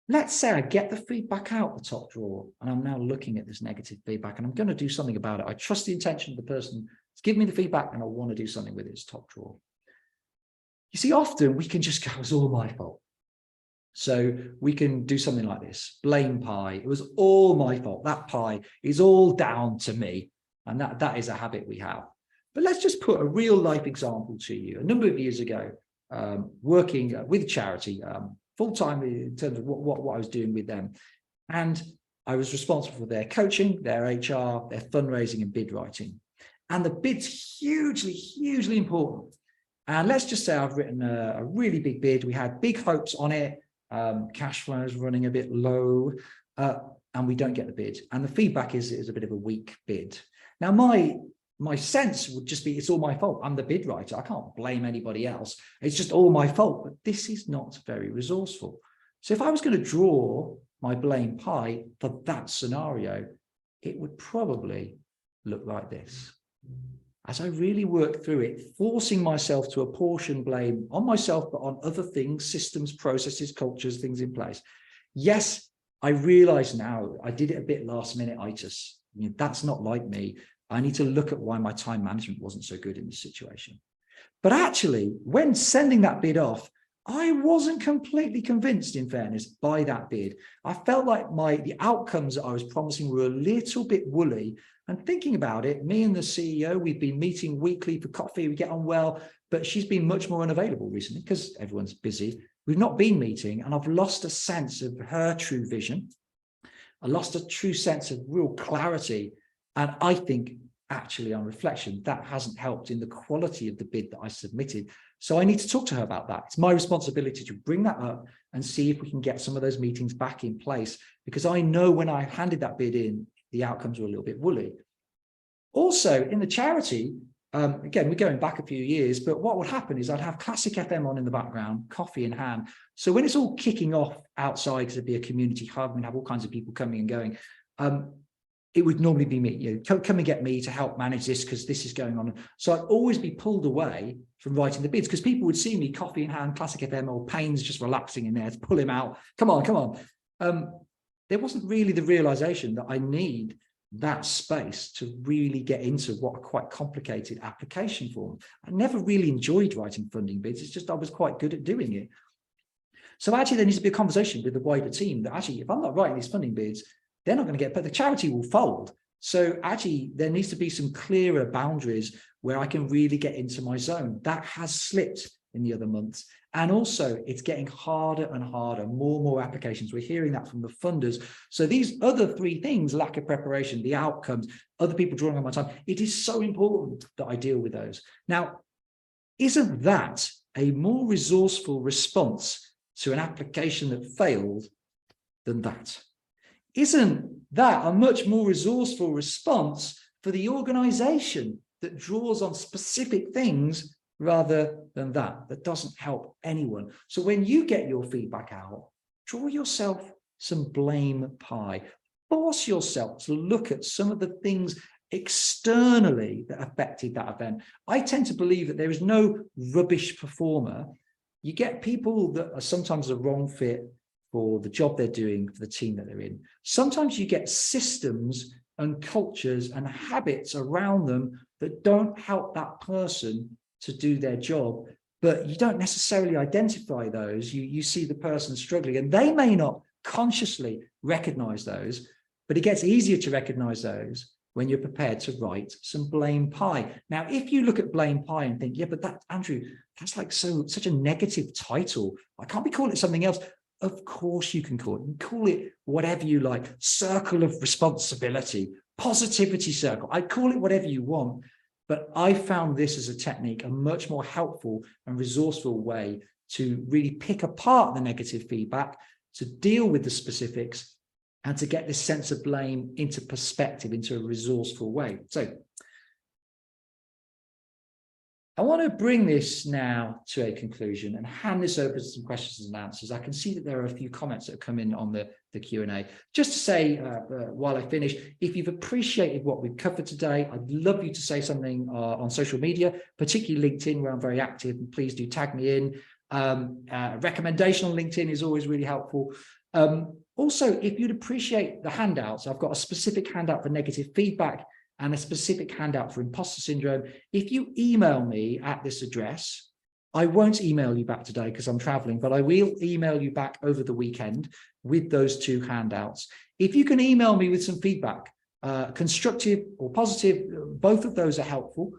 Speaker 2: Let's say I get the feedback out the top drawer and I'm now looking at this negative feedback and I'm going to do something about it. I trust the intention of the person to give me the feedback and I want to do something with its top drawer. You see, often we can just go, it's all my fault. So we can do something like this, blame pie. It was all my fault. That pie is all down to me. And that is a habit we have. But let's just put a real life example to you. A number of years ago, working with charity, full-time in terms of what I was doing with them. And I was responsible for their coaching, their HR, their fundraising and bid writing. And the bid's hugely, hugely important. And let's just say I've written a really big bid. We had big hopes on it. Cash flow is running a bit low and we don't get the bid. And the feedback is a bit of a weak bid. Now, my sense would just be, it's all my fault. I'm the bid writer. I can't blame anybody else. It's just all my fault. But this is not very resourceful. So if I was going to draw my blame pie for that scenario, it would probably look like this. As I really work through it, forcing myself to apportion blame on myself, but on other things, systems, processes, cultures, things in place. Yes, I realize now I did it a bit last minute-itis. I mean, that's not like me. I need to look at why my time management wasn't so good in this situation. But actually, when sending that bid off, I wasn't completely convinced, in fairness, by that bid. I felt like the outcomes that I was promising were a little bit woolly. And thinking about it, me and the CEO, we've been meeting weekly for coffee, we get on well, but she's been much more unavailable recently because everyone's busy. We've not been meeting, and I've lost a sense of her true vision. I lost a true sense of real clarity. And I think, actually, on reflection, that hasn't helped in the quality of the bid that I submitted. So I need to talk to her about that. It's my responsibility to bring that up and see if we can get some of those meetings back in place, because I know when I handed that bid in, the outcomes were a little bit woolly. Also, in the charity, again, we're going back a few years, but what would happen is I'd have classic FM on in the background, coffee in hand. So when it's all kicking off outside, because it'd be a community hub and have all kinds of people coming and going, it would normally be me, come and get me to help manage this because this is going on. So I'd always be pulled away from writing the bids because people would see me coffee in hand, classic FM, or Payne's just relaxing in there to pull him out. Come on, come on. There wasn't really the realization that I need that space to really get into what are quite complicated application forms. I never really enjoyed writing funding bids. It's just I was quite good at doing it. So actually there needs to be a conversation with the wider team that actually, if I'm not writing these funding bids, they're not going to get, but the charity will fold. So actually there needs to be some clearer boundaries where I can really get into my zone. That has slipped in the other months. And also it's getting harder and harder, more applications. We're hearing that from the funders. So these other three things, lack of preparation, the outcomes, other people drawing on my time, it is so important that I deal with those. Now, isn't that a more resourceful response to an application that failed than that? Isn't that a much more resourceful response for the organization that draws on specific things rather than that doesn't help anyone? So when you get your feedback out, draw yourself some blame pie. Force yourself to look at some of the things externally that affected that event. I tend to believe that there is no rubbish performer. You get people that are sometimes a wrong fit for the job they're doing, for the team that they're in. Sometimes you get systems and cultures and habits around them that don't help that person to do their job, but you don't necessarily identify those. You see the person struggling and they may not consciously recognize those, but it gets easier to recognize those when you're prepared to write some blame pie. Now, if you look at blame pie and think, yeah, but that, Andrew, that's like such a negative title. I can't be calling it something else. Of course you can call it. You can call it whatever you like. Circle of responsibility, positivity circle. I call it whatever you want. But I found this as a technique, a much more helpful and resourceful way to really pick apart the negative feedback, to deal with the specifics, and to get this sense of blame into perspective, into a resourceful way. So I want to bring this now to a conclusion and hand this over to some questions and answers. I can see that there are a few comments that have come in on the Q&A. Just to say, while I finish, if you've appreciated what we've covered today, I'd love you to say something on social media, particularly LinkedIn, where I'm very active, and please do tag me in. Recommendation on LinkedIn is always really helpful. Also, if you'd appreciate the handouts, I've got a specific handout for negative feedback and a specific handout for imposter syndrome. If you email me at this address, I won't email you back today because I'm traveling, but I will email you back over the weekend with those two handouts. If you can email me with some feedback, constructive or positive, both of those are helpful.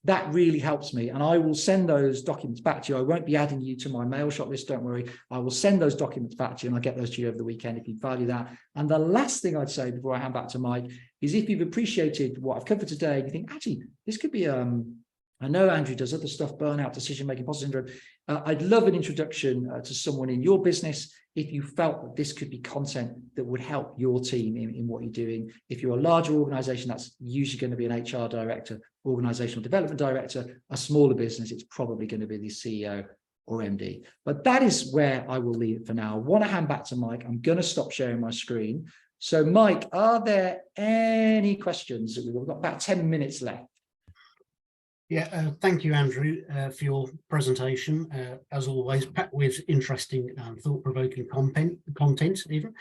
Speaker 2: That really helps me, and I will send those documents back to you. I won't be adding you to my mail shot list, don't worry. I will send those documents back to you, and I'll get those to you over the weekend if you value that. And the last thing I'd say before I hand back to Mike is, if you've appreciated what I've covered today, you think, actually, this could be, I know Andrew does other stuff, burnout, decision-making, imposter syndrome. I'd love an introduction to someone in your business if you felt that this could be content that would help your team in what you're doing. If you're a larger organization, that's usually going to be an HR director, organizational development director. A smaller business, it's probably going to be the CEO or MD. But that is where I will leave it for now. I want to hand back to Mike. I'm going to stop sharing my screen. So Mike, are there any questions? We've got about 10 minutes left.
Speaker 1: Yeah, thank you, Andrew, for your presentation. As always, packed with interesting and thought-provoking content even.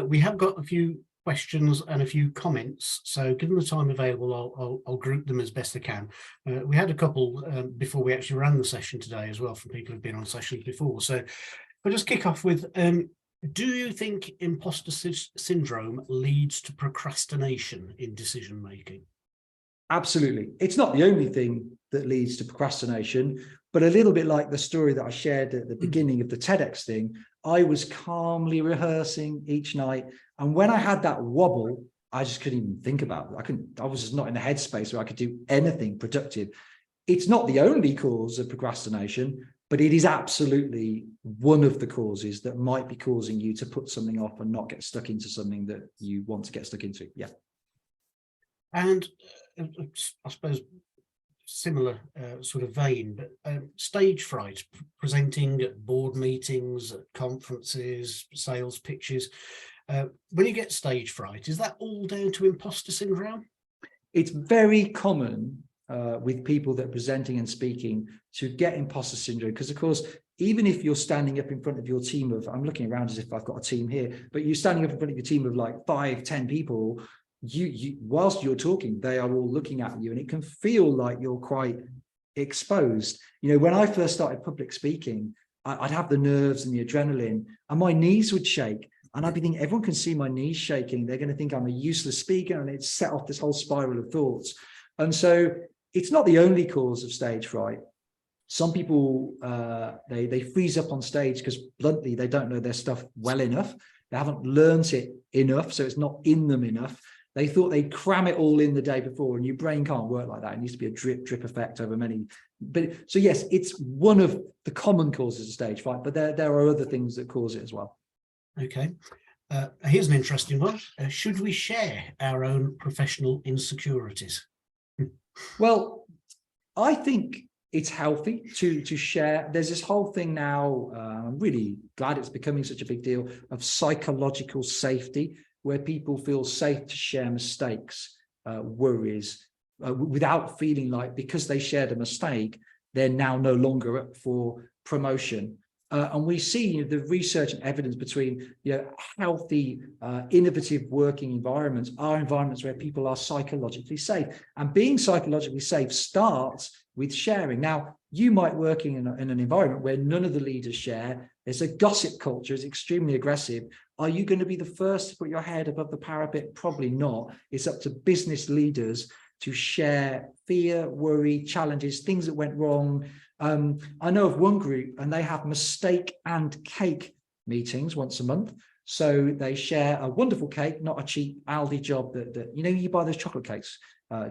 Speaker 1: We have got a few questions and a few comments, so given the time available, I'll group them as best I can. We had a couple before we actually ran the session today as well, from people who've been on sessions before. So I'll just kick off with, do you think imposter syndrome leads to procrastination in decision-making?
Speaker 2: Absolutely. It's not the only thing that leads to procrastination, but a little bit like the story that I shared at the beginning of the TEDx thing, I was calmly rehearsing each night. And when I had that wobble, I just couldn't even think about it. I was just not in a headspace where I could do anything productive. It's not the only cause of procrastination, but it is absolutely one of the causes that might be causing you to put something off and not get stuck into something that you want to get stuck into. Yeah.
Speaker 1: And I suppose similar sort of vein, but stage fright, presenting at board meetings, at conferences, sales pitches. When you get stage fright, is that all down to imposter syndrome?
Speaker 2: It's very common with people that are presenting and speaking to get imposter syndrome, because of course, even if you're standing up in front of your team of, I'm looking around as if I've got a team here, but you're standing up in front of your team of like 5-10 people, you whilst you're talking, they are all looking at you, and it can feel like you're quite exposed. You know, when I first started public speaking, I'd have the nerves and the adrenaline, and my knees would shake. And I'd be thinking, everyone can see my knees shaking. They're going to think I'm a useless speaker, and it's set off this whole spiral of thoughts. And so it's not the only cause of stage fright. Some people, they freeze up on stage because bluntly, they don't know their stuff well enough. They haven't learnt it enough, so it's not in them enough. They thought they'd cram it all in the day before, and your brain can't work like that. It needs to be a drip effect over many. But so yes, it's one of the common causes of stage fright, but there are other things that cause it as well.
Speaker 1: Okay. Here's an interesting one. Should we share our own professional insecurities?
Speaker 2: Well, I think it's healthy to share. There's this whole thing now, I'm really glad it's becoming such a big deal, of psychological safety, where people feel safe to share mistakes, worries, without feeling like because they shared a mistake, they're now no longer up for promotion. And we see the research and evidence between healthy, innovative working environments are environments where people are psychologically safe. And being psychologically safe starts with sharing. Now, you might work in an environment where none of the leaders share. There's a gossip culture, it's extremely aggressive. Are you going to be the first to put your head above the parapet? Probably not. It's up to business leaders to share fear, worry, challenges, things that went wrong. I know of one group, and they have mistake and cake meetings once a month. So they share a wonderful cake, not a cheap Aldi job that you buy those chocolate cakes,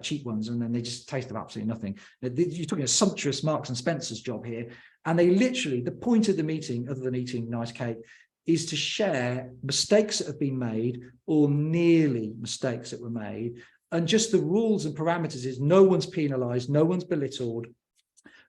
Speaker 2: cheap ones, and then they just taste of absolutely nothing. You're talking a sumptuous Marks and Spencer's job here. And they literally, the point of the meeting, other than eating nice cake, is to share mistakes that have been made or nearly mistakes that were made. And just the rules and parameters is no one's penalized, no one's belittled.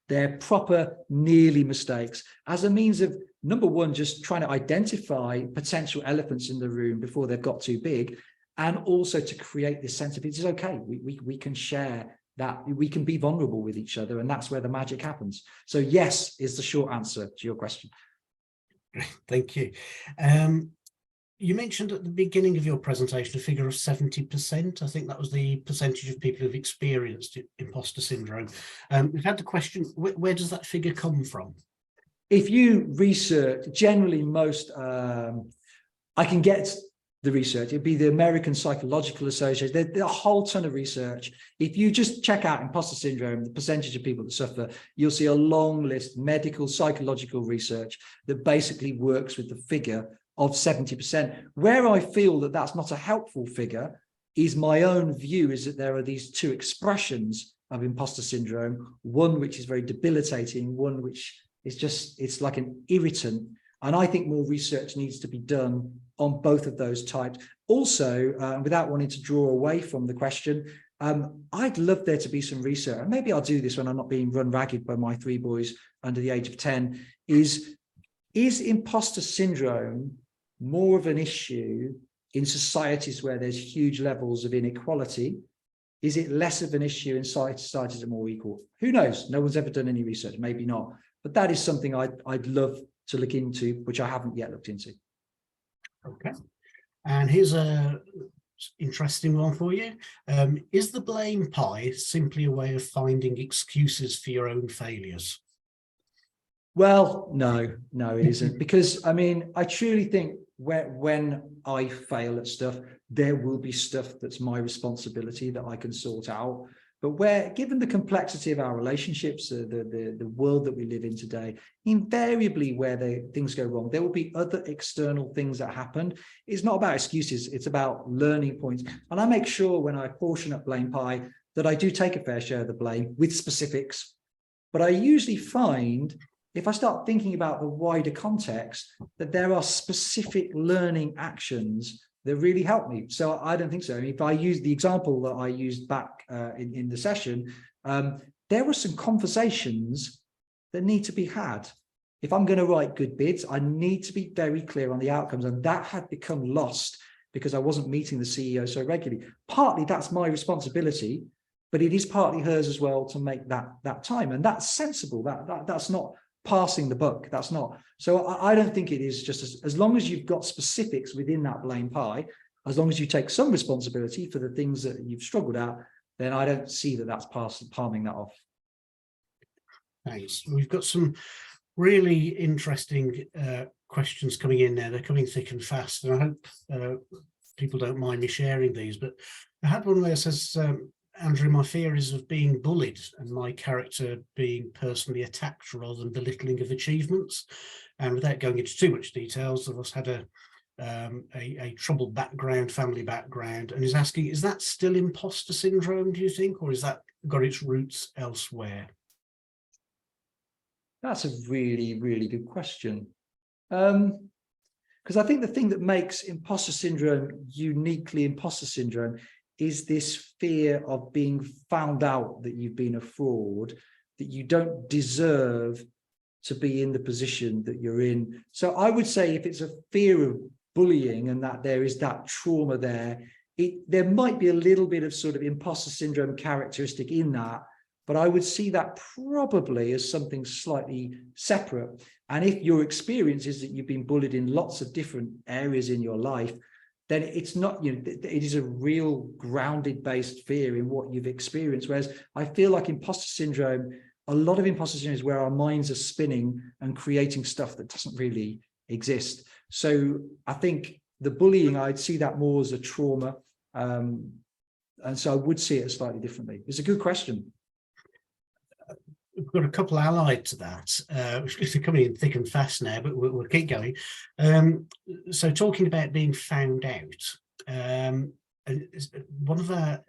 Speaker 2: They're proper nearly mistakes as a means of, number one, just trying to identify potential elephants in the room before they've got too big, and also to create this sense of it is okay. We can share that, we can be vulnerable with each other, and that's where the magic happens. So yes is the short answer to your question.
Speaker 1: Thank you. You mentioned at the beginning of your presentation a figure of 70%. I think that was the percentage of people who've experienced imposter syndrome. We've had the question, where does that figure come from?
Speaker 2: If you research, generally most, I can get the research, it'd be the American Psychological Association. There's a whole ton of research. If you just check out imposter syndrome, the percentage of people that suffer, you'll see a long list, medical, psychological research that basically works with the figure of 70%. Where I feel that that's not a helpful figure is my own view is that there are these two expressions of imposter syndrome, one which is very debilitating, one which is just, it's like an irritant. And I think more research needs to be done on both of those types. Also, without wanting to draw away from the question, I'd love there to be some research, and maybe I'll do this when I'm not being run ragged by my 3 boys under the age of 10, is imposter syndrome more of an issue in societies where there's huge levels of inequality? Is it less of an issue in societies that are more equal? Who knows? No one's ever done any research, maybe not. But that is something I'd love to look into, which I haven't yet looked into.
Speaker 1: Okay. And here's a interesting one for you. Is the blame pie simply a way of finding excuses for your own failures?
Speaker 2: Well, no, it isn't. Because, I mean, I truly think when I fail at stuff, there will be stuff that's my responsibility that I can sort out. But given the complexity of our relationships, the world that we live in today, invariably where things go wrong, there will be other external things that happen. It's not about excuses, it's about learning points. And I make sure when I portion up blame pie that I do take a fair share of the blame with specifics. But I usually find, if I start thinking about the wider context, that there are specific learning actions that really help me. So I don't think so. I mean, if I use the example that I used back in the session, there were some conversations that need to be had. if I'm going to write good bids, I need to be very clear on the outcomes. And that had become lost because I wasn't meeting the CEO so regularly. Partly that's my responsibility, but it is partly hers as well to make that time. And that's sensible. That's not passing the buck. That's not. So I don't think it is just as long as you've got specifics within that blame pie, as long as you take some responsibility for the things that you've struggled at, then I don't see that that's palming that off.
Speaker 1: Thanks. We've got some really interesting questions coming in there. They're coming thick and fast, and I hope people don't mind me sharing these, but I had one where it says, Andrew, my fear is of being bullied and my character being personally attacked rather than belittling of achievements. And without going into too much details, I've also had a troubled background, family background, and is asking, is that still imposter syndrome, do you think, or is that got its roots elsewhere?
Speaker 2: That's a really, really good question. Because I think the thing that makes imposter syndrome uniquely imposter syndrome is this fear of being found out that you've been a fraud, that you don't deserve to be in the position that you're in. So I would say if it's a fear of bullying and that there is that trauma there, there might be a little bit of sort of imposter syndrome characteristic in that, but I would see that probably as something slightly separate. And if your experience is that you've been bullied in lots of different areas in your life, then it's not, you know, it is a real grounded based fear in what you've experienced. Whereas I feel like imposter syndrome, a lot of imposter syndrome is where our minds are spinning and creating stuff that doesn't really exist. So I think the bullying, I'd see that more as a trauma. And so I would see it slightly differently. It's a good question.
Speaker 1: We've got a couple allied to that, which are coming in thick and fast now, but we'll keep going. So talking about being found out, one of our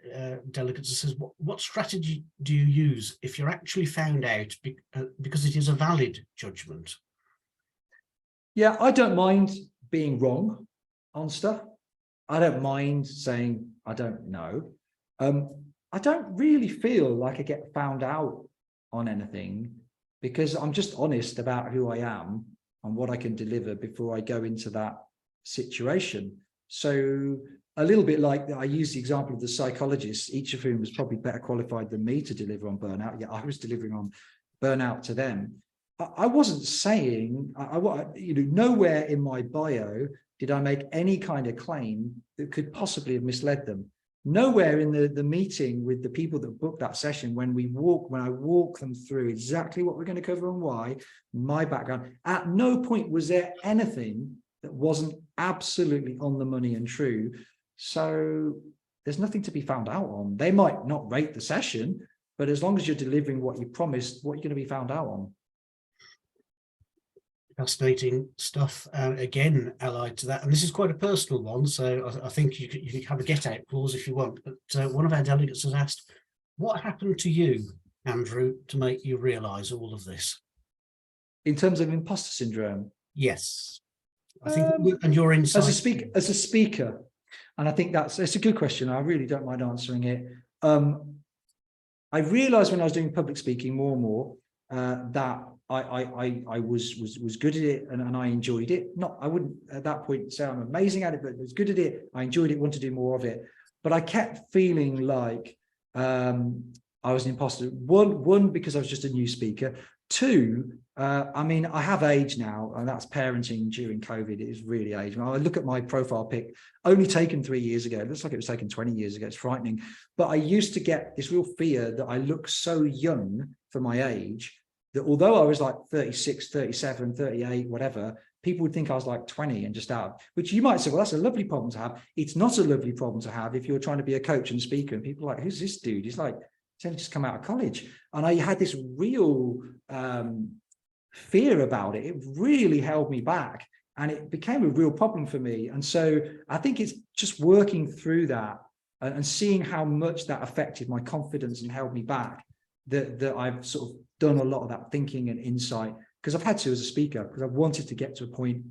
Speaker 1: delegates says, what strategy do you use if you're actually found out because it is a valid judgment?
Speaker 2: Yeah, I don't mind being wrong on stuff. I don't mind saying I don't know. I don't really feel like I get found out on anything because I'm just honest about who I am and what I can deliver before I go into that situation. So a little bit like I use the example of the psychologists, each of whom was probably better qualified than me to deliver on burnout. Yeah, I was delivering on burnout to them. I wasn't saying, nowhere in my bio did I make any kind of claim that could possibly have misled them. Nowhere in the meeting with the people that booked that session, when I walk them through exactly what we're going to cover and why, my background, at no point was there anything that wasn't absolutely on the money and true. So there's nothing to be found out on. They might not rate the session, but as long as you're delivering what you promised, what you're going to be found out on.
Speaker 1: Fascinating stuff. Again, allied to that, and this is quite a personal one, so I think you can have a get-out clause if you want. But one of our delegates has asked, what happened to you, Andrew, to make you realise all of this?
Speaker 2: In terms of imposter syndrome?
Speaker 1: Yes. I think, and your insight.
Speaker 2: As a speaker, and I think it's a good question. I really don't mind answering it. I realised when I was doing public speaking more and more that I was good at it and I enjoyed it. I wouldn't at that point say I'm amazing at it, but I was good at it. I enjoyed it, wanted to do more of it. But I kept feeling like I was an imposter. One, because I was just a new speaker. Two, I have age now, and that's parenting during COVID. It is really age. I look at my profile pic, only taken 3 years ago. It looks like it was taken 20 years ago. It's frightening. But I used to get this real fear that I look so young for my age that although I was like 36, 37, 38, whatever, people would think I was like 20 and just out, which you might say, well, that's a lovely problem to have. It's not a lovely problem to have if you're trying to be a coach and speaker and people are like, who's this dude? He's like, he's only just come out of college. And I had this real fear about it. It really held me back and it became a real problem for me. And so I think it's just working through that and seeing how much that affected my confidence and held me back that I've sort of done a lot of that thinking and insight because I've had to as a speaker, because I've wanted to get to a point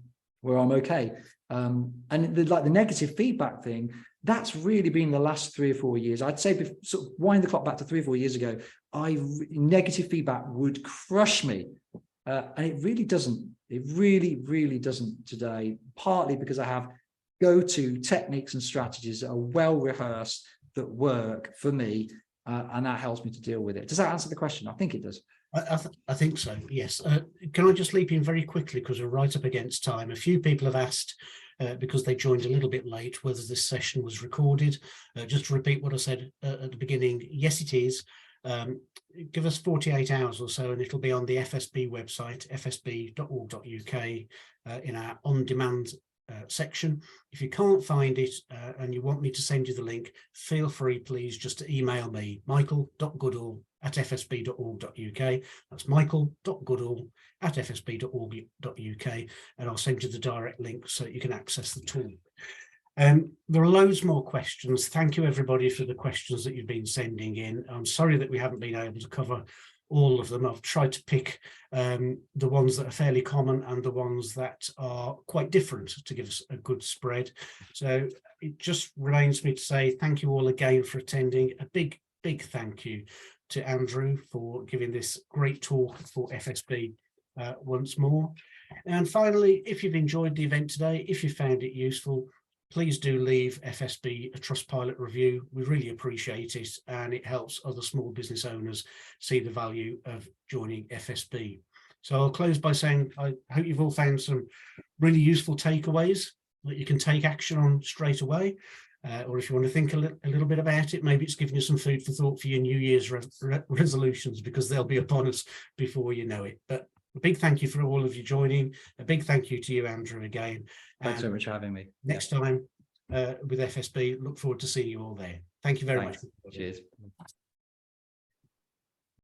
Speaker 2: where I'm okay. And the negative feedback thing, that's really been the last 3 or 4 years. I'd say, sort of wind the clock back to 3 or 4 years ago, negative feedback would crush me. And it really doesn't. It really doesn't today, partly because I have go-to techniques and strategies that are well rehearsed, that work for me, and that helps me to deal with it. Does that answer the question? I think it does.
Speaker 1: I think so, yes. Can I just leap in very quickly, because we're right up against time? A few people have asked, because they joined a little bit late, whether this session was recorded. Just to repeat what I said at the beginning, yes, it is. Give us 48 hours or so and it'll be on the FSB website, fsb.org.uk, in our on-demand section. If you can't find it and you want me to send you the link, feel free, please, just to email me, michael.goodall@fsb.org.uk. That's michael.goodall@fsb.org.uk, and I'll send you the direct link so that you can access the tool. There are loads more questions. Thank you, everybody, for the questions that you've been sending in. I'm sorry that we haven't been able to cover all of them. I've tried to pick the ones that are fairly common and the ones that are quite different to give us a good spread. So it just remains me to say thank you all again for attending. A big thank you to Andrew for giving this great talk for FSB once more. And finally, if you've enjoyed the event today, if you found it useful, please do leave FSB a Trustpilot review. We really appreciate it, and it helps other small business owners see the value of joining FSB. So I'll close by saying I hope you've all found some really useful takeaways that you can take action on straight away. Or if you want to think a little bit about it, maybe it's giving you some food for thought for your New Year's resolutions, because they'll be upon us before you know it. But a big thank you for all of you joining. A big thank you to you, Andrew, again.
Speaker 2: Thanks so much for having me.
Speaker 1: Next time with FSB, look forward to seeing you all there. Thank you very much.
Speaker 2: Cheers.